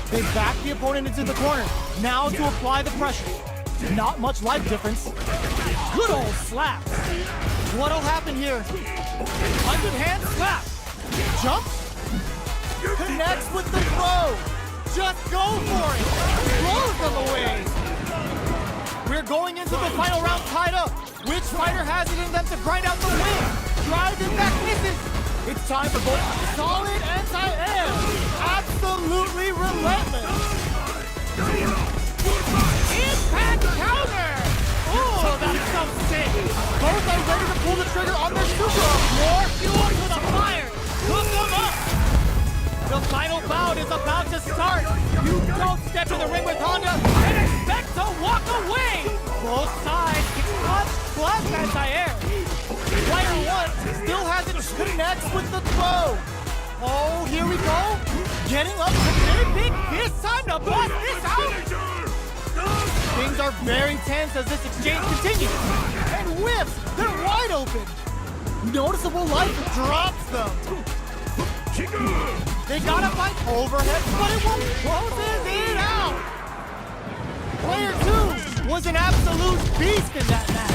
They back the opponent into the corner. Now to apply the pressure. Not much life difference. Good old slaps. What'll happen here? 100-hand slap. Jumps. Connects with the throw. Just go for it. Throws them away. We're going into the final round tied up. Which fighter has it in them to grind out the win? Drives it back, misses. It's time for both solid anti-air. Absolutely relentless. Impact counter. Oh, that's so sick. Both are ready to pull the trigger on their super. More fuel to the fire. Hook them up. The final bout is about to start. You don't step in the ring with Honda and expect to walk away. Both sides clutch plus anti-air. Player 1 still has it, connects with the throw. Oh, here we go. Getting up to mid-big. It's time to bust this out. Things are very tense as this exchange continues. And whips, they're wide open. Noticeable life drops them. They gotta fight overhead, but it won't closes it out. Player 2 was an absolute beast in that match.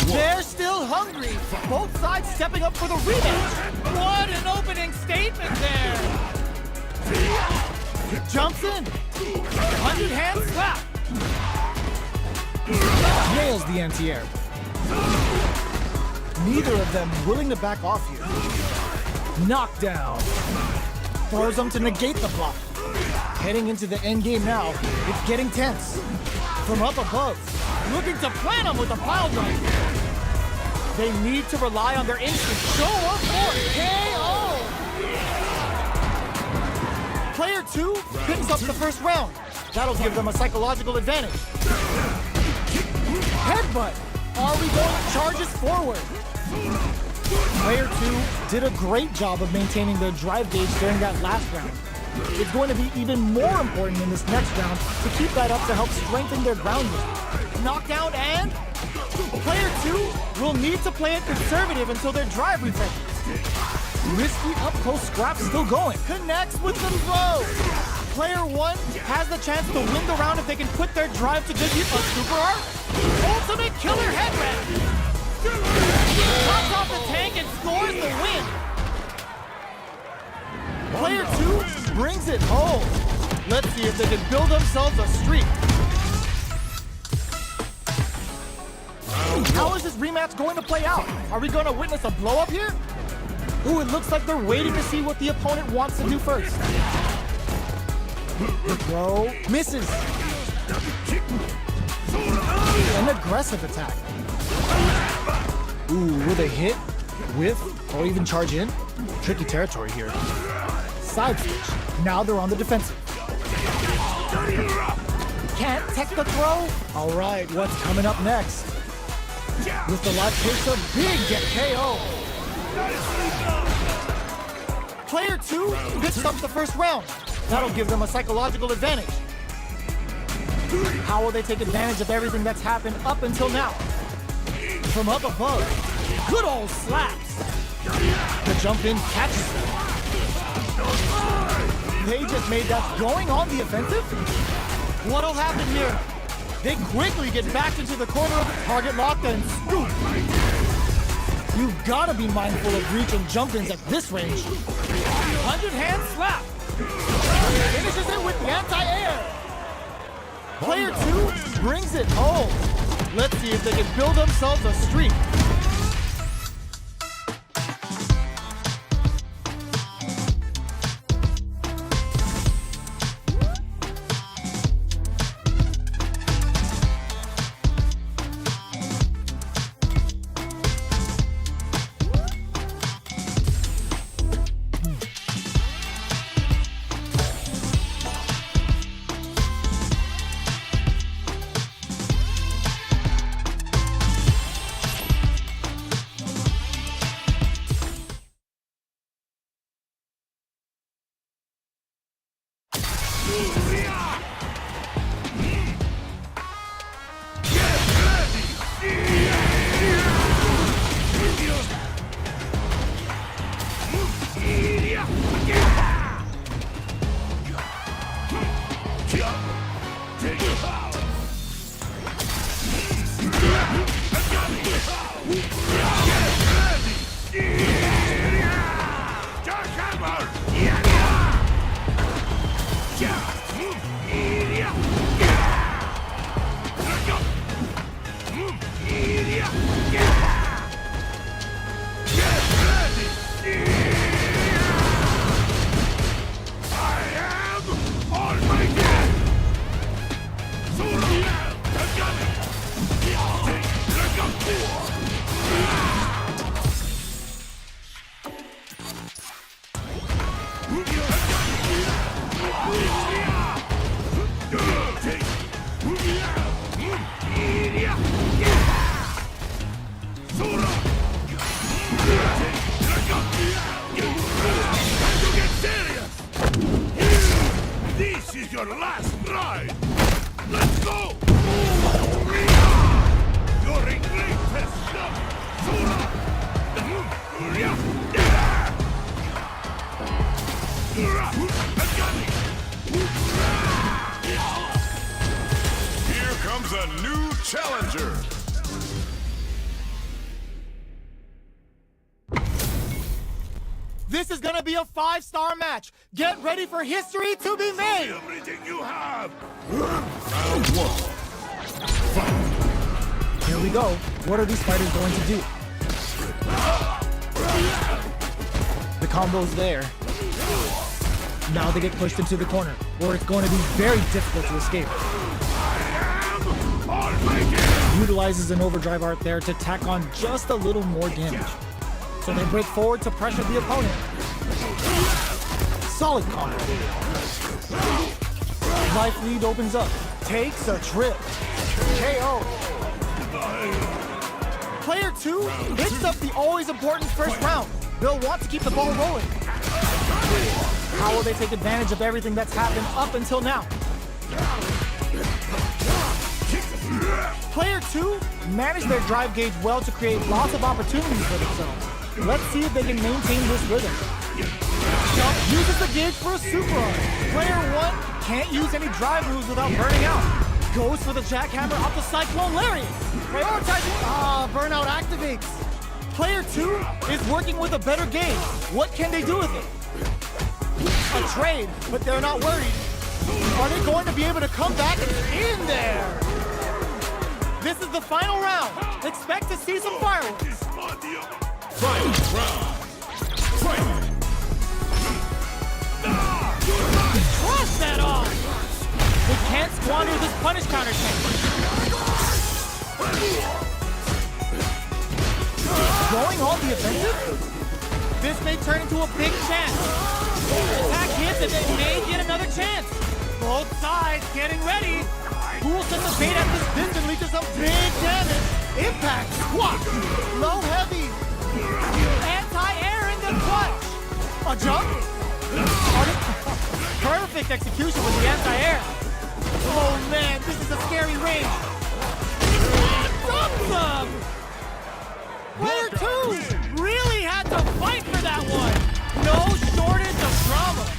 They're still hungry. Both sides stepping up for the rematch. What an opening statement there. Jumps in. 100-hand slap. Nails the anti-air. Neither of them willing to back off here. Knockdown. Throws them to negate the block. Heading into the end game now, it's getting tense. From up above, looking to plant them with a pile driver. They need to rely on their instincts. Show up for KO! Player 2 picks up the first round. That'll give them a psychological advantage. Headbutt. Are we going? Charges forward. Player 2 did a great job of maintaining their drive gauge during that last round. It's going to be even more important in this next round to keep that up to help strengthen their ground game. Knockdown and player 2 will need to play it conservative until their drive refreshes. Risky up-close scrap still going. Connects with the throw. Player 1 has the chance to win the round if they can put their drive to good use. A super art. Ultimate killer headband. Pops off the tank and scores the win. Player 2 brings it home. Let's see if they can build themselves a streak. How is this rematch going to play out? Are we going to witness a blow-up here? Ooh, it looks like they're waiting to see what the opponent wants to do first. The throw misses. An aggressive attack. Ooh, will they hit, whiff, or even charge in? Tricky territory here. Side switch. Now they're on the defensive. Can't tech the throw? All right, what's coming up next? With the live takes a big get KO. Player 2 picks up the first round. That'll give them a psychological advantage. How will they take advantage of everything that's happened up until now? From up above, good old slaps. The jump in catches them. They just made that going on the offensive? What'll happen here? They quickly get back into the corner of the target lock and scoop. You've got to be mindful of reach and jump-ins at this range. 100-hand slap. Finishes it with the anti-air. Player 2 brings it home. Let's see if they can build themselves a streak. This is your last ride! Let's go! You're in great test shot! Here comes a new challenger! This is gonna be a 5-star match. Get ready for history to be made. Everything you have! Round 1. Fight. Here we go. What are these fighters going to do? The combo's there. Now they get pushed into the corner, where it's going to be very difficult to escape. Utilizes an overdrive art there to tack on just a little more damage. So they break forward to pressure the opponent. Solid combo. Life lead opens up. Takes a trip. KO. Player 2 picks up the always important first round. They'll want to keep the ball rolling. How will they take advantage of everything that's happened up until now? Player 2 managed their drive gauge well to create lots of opportunities for themselves. Let's see if they can maintain this rhythm. Jump uses the gauge for a super art. Player 1 can't use any drive moves without burning out. Goes for the jackhammer off the Cyclone Lariat. Prioritizing, burnout activates. Player 2 is working with a better gauge. What can they do with it? A trade, but they're not worried. Are they going to be able to come back in there? This is the final round. Expect to see some fireworks. Fight round! Fight! Cross that off! They can't squander this punish counter tank. Going on the offensive? This may turn into a big chance. Attack hits and they may get another chance. Both sides getting ready. Who will set the bait at this distance lead to some big damage? Impact, squat, low heavy. Anti-air in the clutch. A jump, Perfect execution with the anti-air. Oh man, this is a scary range. Dump! Player 2 really had to fight for that one. No shortage of drama.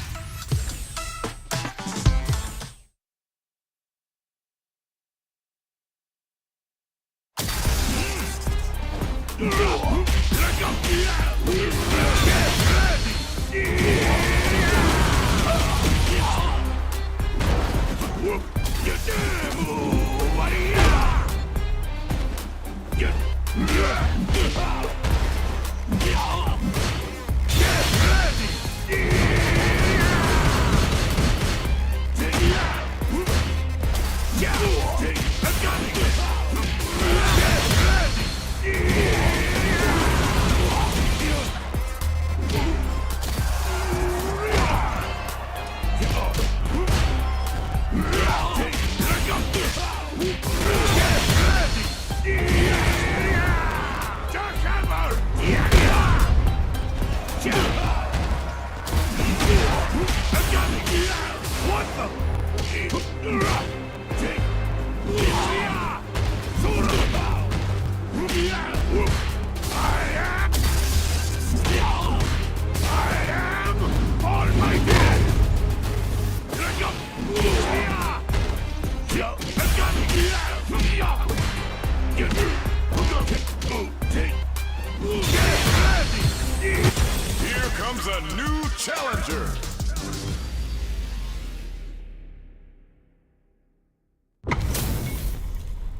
Here comes a new challenger.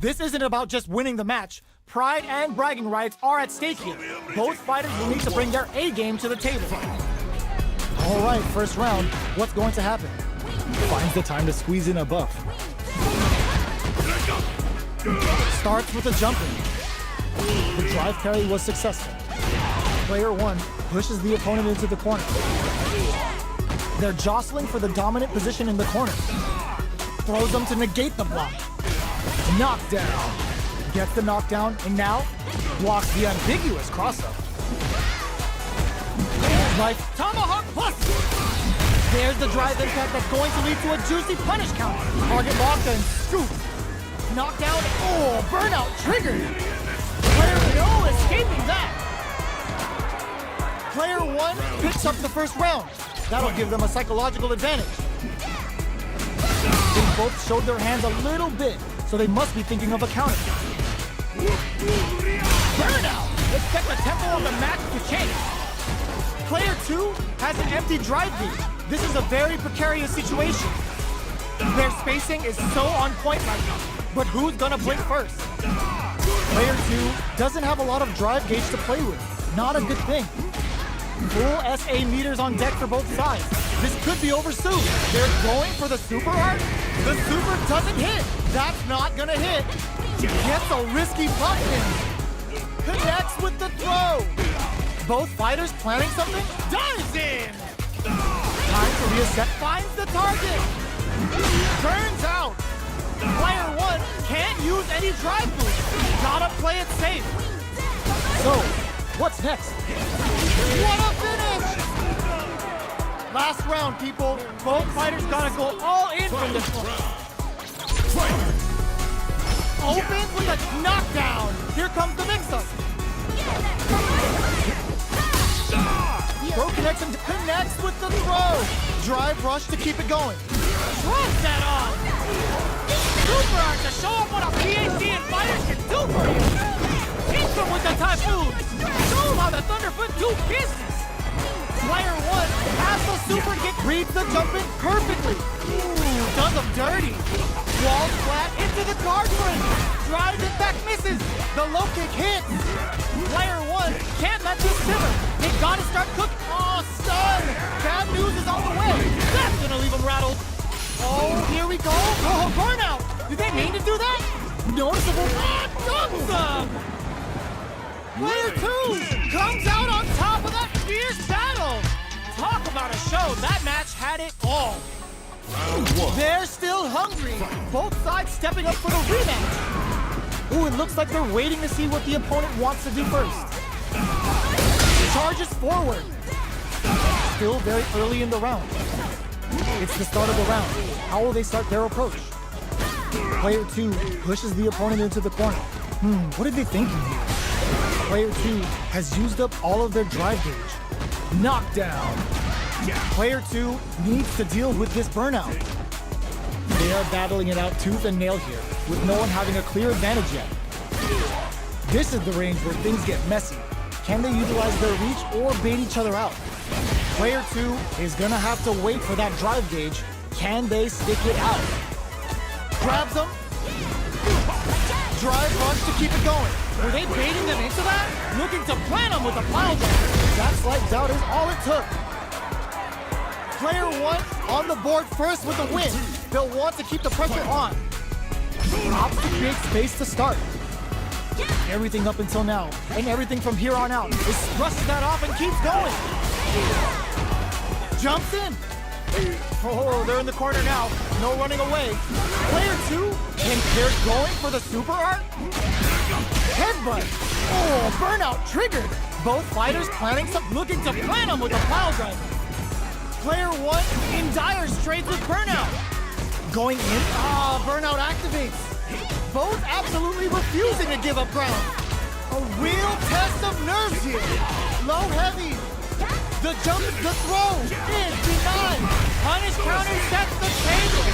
This isn't about just winning the match. Pride and bragging rights are at stake here. Both fighters will need to bring their A game to the table. All right, first round. What's going to happen? Finds the time to squeeze in a buff. Starts with a jumping. The drive carry was successful. Player 1 pushes the opponent into the corner. They're jostling for the dominant position in the corner. Throws them to negate the block. Knockdown. Gets the knockdown and now blocks the ambiguous crossover. Life tomahawk plus. There's the drive impact that's going to lead to a juicy punish counter. Target locked and scoop. Knockdown. Oh, burnout triggered. Player no escaping that. Player 1 picks up the first round. That'll give them a psychological advantage. They both showed their hands a little bit, so they must be thinking of a counter. Burnout! Expect the tempo of the match to change. Player 2 has an empty drive gauge. This is a very precarious situation. Their spacing is so on point right now, but who's gonna blink first? Player 2 doesn't have a lot of drive gauge to play with. Not a good thing. Full SA meters on deck for both sides. This could be over soon. They're going for the super art. The super doesn't hit. That's not gonna hit. Gets a risky pop in. Connects with the throw. Both fighters planning something. Dives in. Time to reset. Finds the target. Turns out. Player 1 can't use any drive boost. Gotta play it safe. So, what's next? What a finish! Last round, people. Both fighters gotta go all in from this one. Opens with a knockdown. Here comes the mix-up. Throw connects and connects with the throw. Drive rush to keep it going. Throws that on. Super art to show up what a PhD and fighters can do for you. Hits them with the typhoon. Show them how the Thunderfoot do business. Player 1 has the super kick, reads the jump in perfectly. Ooh, does them dirty. Walls flat into the guard frame. Drive it back, misses. The low kick hits. Player 1 can't let this simmer. They gotta start cooking. Oh, stun. Bad news is on the way. That's gonna leave them rattled. Oh, here we go. Oh, burnout. Did they mean to do that? Noticeable. Dumps them. Player 2 comes out on top of that fierce battle. Talk about a show. That match had it all. They're still hungry. Both sides stepping up for the rematch. Ooh, it looks like they're waiting to see what the opponent wants to do first. Charges forward. still very early in the round. It's the start of the round. How will they start their approach? Player 2 pushes the opponent into the corner. What are they thinking here? Player 2 has used up all of their drive gauge. Knockdown. Player 2 needs to deal with this burnout. They are battling it out tooth and nail here, with no one having a clear advantage yet. This is the range where things get messy. Can they utilize their reach or bait each other out? Player 2 is gonna have to wait for that drive gauge. Can they stick it out? Grabs them. Drive rush to keep it going. Were they baiting them into that? Looking to plant them with a pile driver. That slight doubt is all it took. Player 1 on the board first with a win. They'll want to keep the pressure on. Opts to create space to start. Everything up until now, and everything from here on out, is brushes that off and keeps going. Jumps in. Oh, they're in the corner now. No running away. Player 2, and they're going for the super art. Headbutt. Oh, burnout triggered. Both fighters planning looking to plant them with a pile driver. Player 1 in dire straits with burnout. Going in. Burnout activates. Both absolutely refusing to give up ground. A real test of nerves here. Low heavy. The jump, the throw is denied. Punish counter sets the table.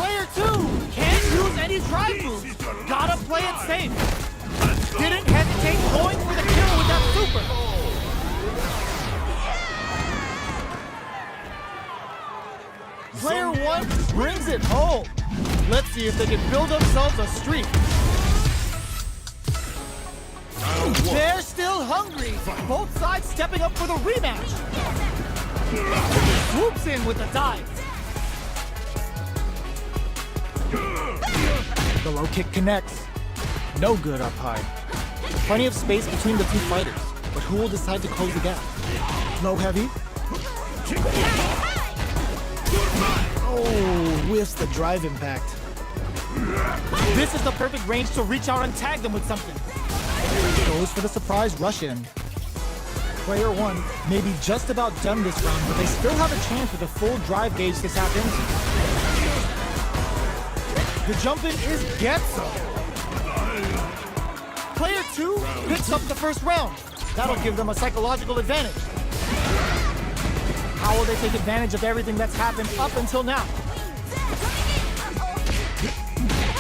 Player 2 can't use any drive moves. Gotta play it safe. Didn't hesitate going for the kill with that super. Player 1 brings it home. Let's see if they can build themselves a streak. They're still hungry. Both sides stepping up for the rematch. Swoops in with a dive. The low kick connects. No good up high. Plenty of space between the two fighters, but who will decide to close the gap? Low heavy. Oh, whiffs the drive impact. This is the perfect range to reach out and tag them with something. Goes for the surprise rush in. Player 1 may be just about done this round, but they still have a chance with a full drive gauge to tap into. The jump in is Getso. Player 2 picks up the first round. That'll give them a psychological advantage. How will they take advantage of everything that's happened up until now?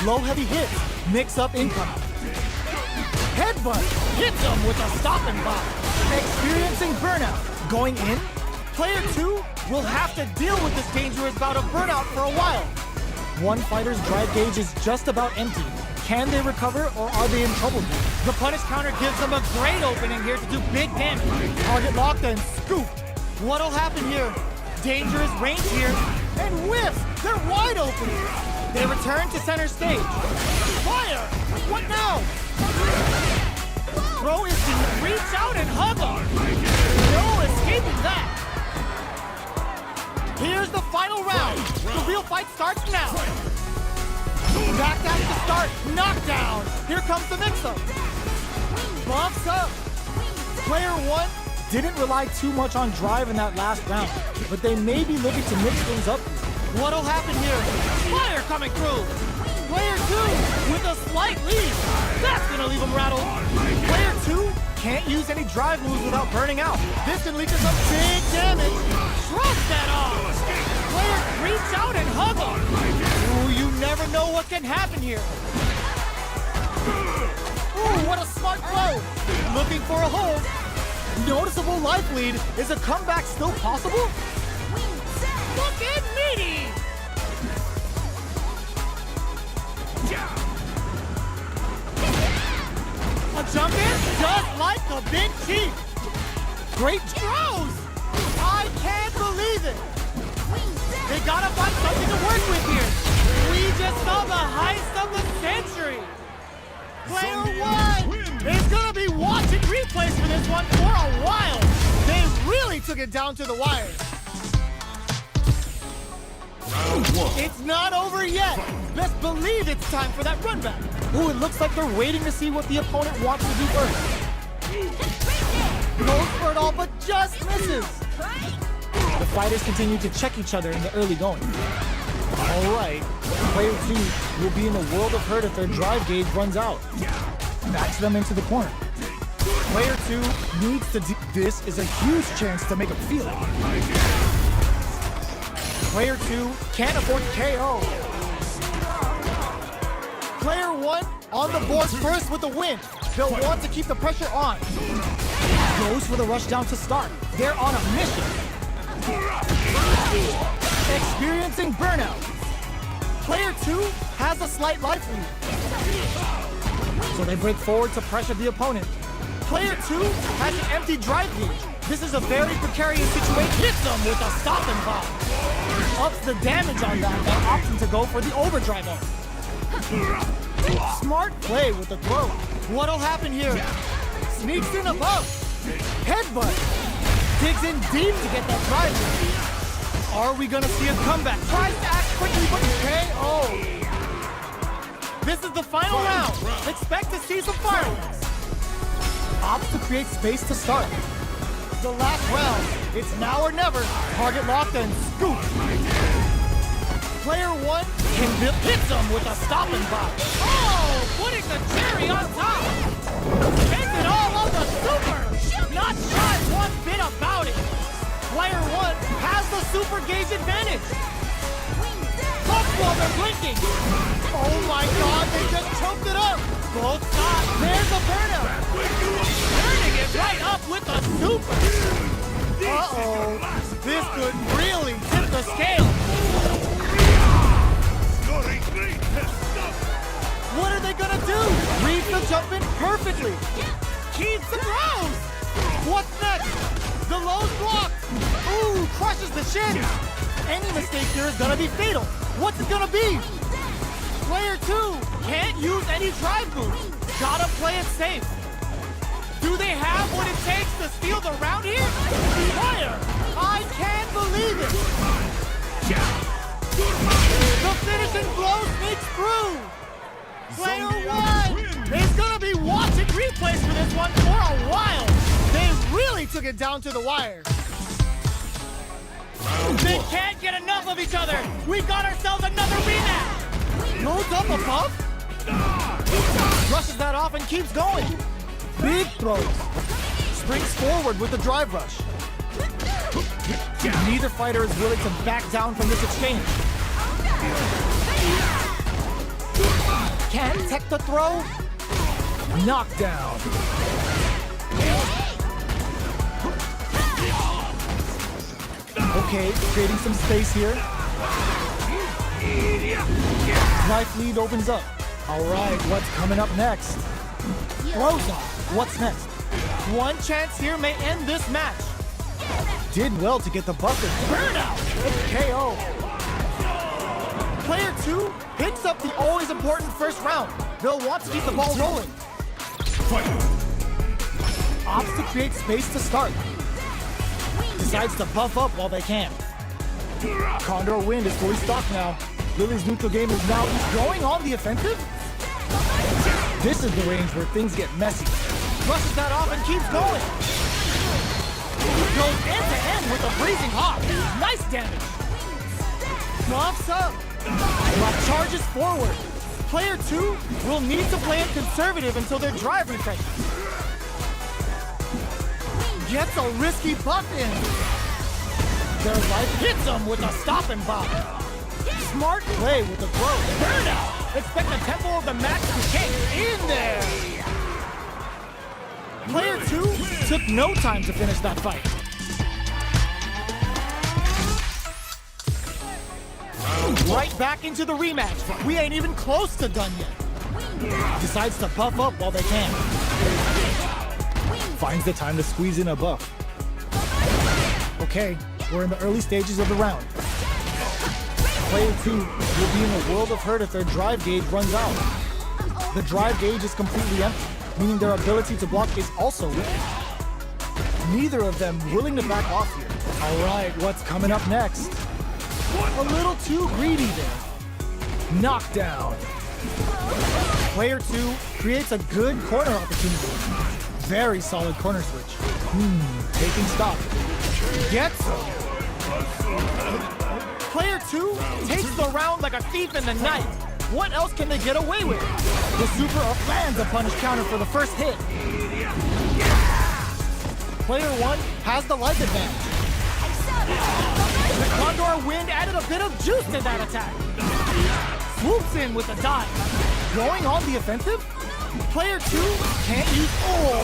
Low heavy hit, mix up income. Headbutt, hits them with a stopping block. Experiencing burnout, going in. Player 2 will have to deal with this dangerous bout of burnout for a while. One fighter's drive gauge is just about empty. Can they recover or are they in trouble here? The punish counter gives them a great opening here to do big damage. Target locked and scoop. What'll happen here? Dangerous range here, and whiffs! They're wide open! They return to center stage. Fire! What now? Throw is to reach out and hug him! No escaping that! Here's the final round. The real fight starts now. Backdash to start. Knockdown. Here comes the mix-up. Bumps up. Player 1 didn't rely too much on drive in that last round, but they may be looking to mix things up. What'll happen here? Fire coming through! Player 2 with a slight lead. That's gonna leave him rattled. Player 2 can't use any drive moves without burning out. This can lead to some big damage. Shrug that off! Player reach out and hug him. Ooh, you never know what can happen here. Ooh, what a smart blow. Looking for a hold. Noticeable life lead. Is a comeback still possible? Look at Meaty! A jump in just like the Big Chief. Great throws! I can't believe it! They gotta find something to work with here. We just saw the heist of the century. Player 1 is gonna be watching replays for this one for a while. They really took it down to the wire. Round 1. It's not over yet. Best believe it's time for that run back. Ooh, it looks like they're waiting to see what the opponent wants to do first. Goes for it all, but just misses. The fighters continue to check each other in the early going. All right, player 2 will be in a world of hurt if their drive gauge runs out. Backs them into the corner. Player 2 needs to this is a huge chance to make a feel it. Player 2 can't afford KO. Player 1 on the board first with the win. They'll want to keep the pressure on. Goes for the rush down to start. They're on a mission. Experiencing burnout. Player 2 has a slight life lead. So they break forward to pressure the opponent. Player 2 has an empty drive gauge. This is a very precarious situation. Hits them with a stop and pop. Ups the damage on that by opting to go for the overdrive arm. Smart play with the throw. What'll happen here? Sneaks in above. Headbutt. Digs in deep to get that drive. Are we gonna see a comeback? Tries to act quickly, but KO. This is the final round. Expect to see some fireworks. Opts to create space to start. The last round. It's now or never. Target locked and scoop. Player 1 hits him with a stop and pop. Oh, putting the cherry on top. Takes it all on the super. Not shy one bit about it. Player 1 has the super gauge advantage. Up while they're blinking. Oh my god, they just choked it up. Both sides. There's a burnout. Turning it right up with the super. Uh-oh. This could really tip the scale. What are they gonna do? Reads the jump in perfectly. Keeps the throws. What's next? The low's blocked. Ooh, crushes the shin. Any mistake here is gonna be fatal. What's it gonna be? Player 2 can't use any drive boost. Gotta play it safe. Do they have what it takes to steal the round here? Fire! I can't believe it. The finishing blow sneaks through. Player 1 is gonna be watching replays for this one for a while. They really took it down to the wire. They can't get enough of each other. We got ourselves another rematch. Goes up above. Rushes that off and keeps going. Big throws. Springs forward with the drive rush. Neither fighter is willing to back down from this exchange. Can't tech the throw. Knockdown. Okay, creating some space here. Life lead opens up. All right, what's coming up next? Throws on. What's next? One chance here may end this match. Did well to get the buffer. Burnout! It's KO. Player 2 picks up the always important first round. They'll want to keep the ball rolling. Fight! Opts to create space to start. Decides to buff up while they can. Condor Wind is fully stocked now. Lily's neutral game is now going on the offensive. This is the range where things get messy. Brushes that off and keeps going. Goes end to end with a freezing hop. Nice damage. Buffs up. While charges forward. Player 2 will need to play it conservative until their drive refreshes. Gets a risky buff in. Their life hits them with a stop and pop. Smart play with the throw. Burnout. Expect the tempo of the match to kick in there. Player 2 took no time to finish that fight. Right back into the rematch. We ain't even close to done yet. Decides to buff up while they can. Finds the time to squeeze in a buff. Okay, we're in the early stages of the round. Player 2 will be in a world of hurt if their drive gauge runs out. The drive gauge is completely empty, meaning their ability to block is also weak. Neither of them willing to back off here. All right, what's coming up next? A little too greedy there. Knockdown. Player 2 creates a good corner opportunity. Very solid corner switch. Taking stock. Gets him. Player 2 takes the round like a thief in the night. What else can they get away with? The super up lands a punish counter for the first hit. Player 1 has the life advantage. The Condor Wind added a bit of juice to that attack. Swoops in with a dive. Going on the offensive? Player 2 can't use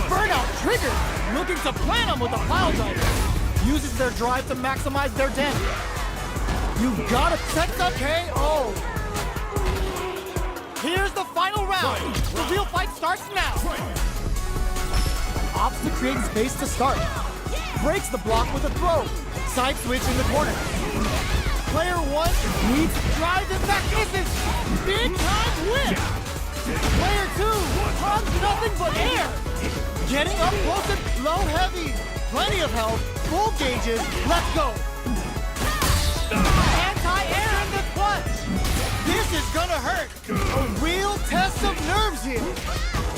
burnout trigger. Looking to plan them with a pile driver. Uses their drive to maximize their damage. You've got to protect the KO. Here's the final round. The real fight starts now. Opts to create space to start. Breaks the block with a throw. Side switch in the corner. Player 1 needs to drive impact misses. Big time whip. Player 2 hugs nothing but air. Getting up close and low heavy. Plenty of health. Full gauges. Let's go. Anti-air in the clutch. This is gonna hurt. A real test of nerves here.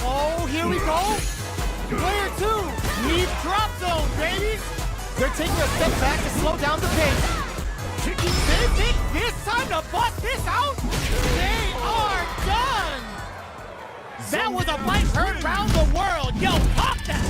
Oh, here we go. Player 2 needs drop zone, baby. They're taking a step back to slow down the pace. They think this time to bust this out? They are done! That was a bite heard round the world. Yo, pop that!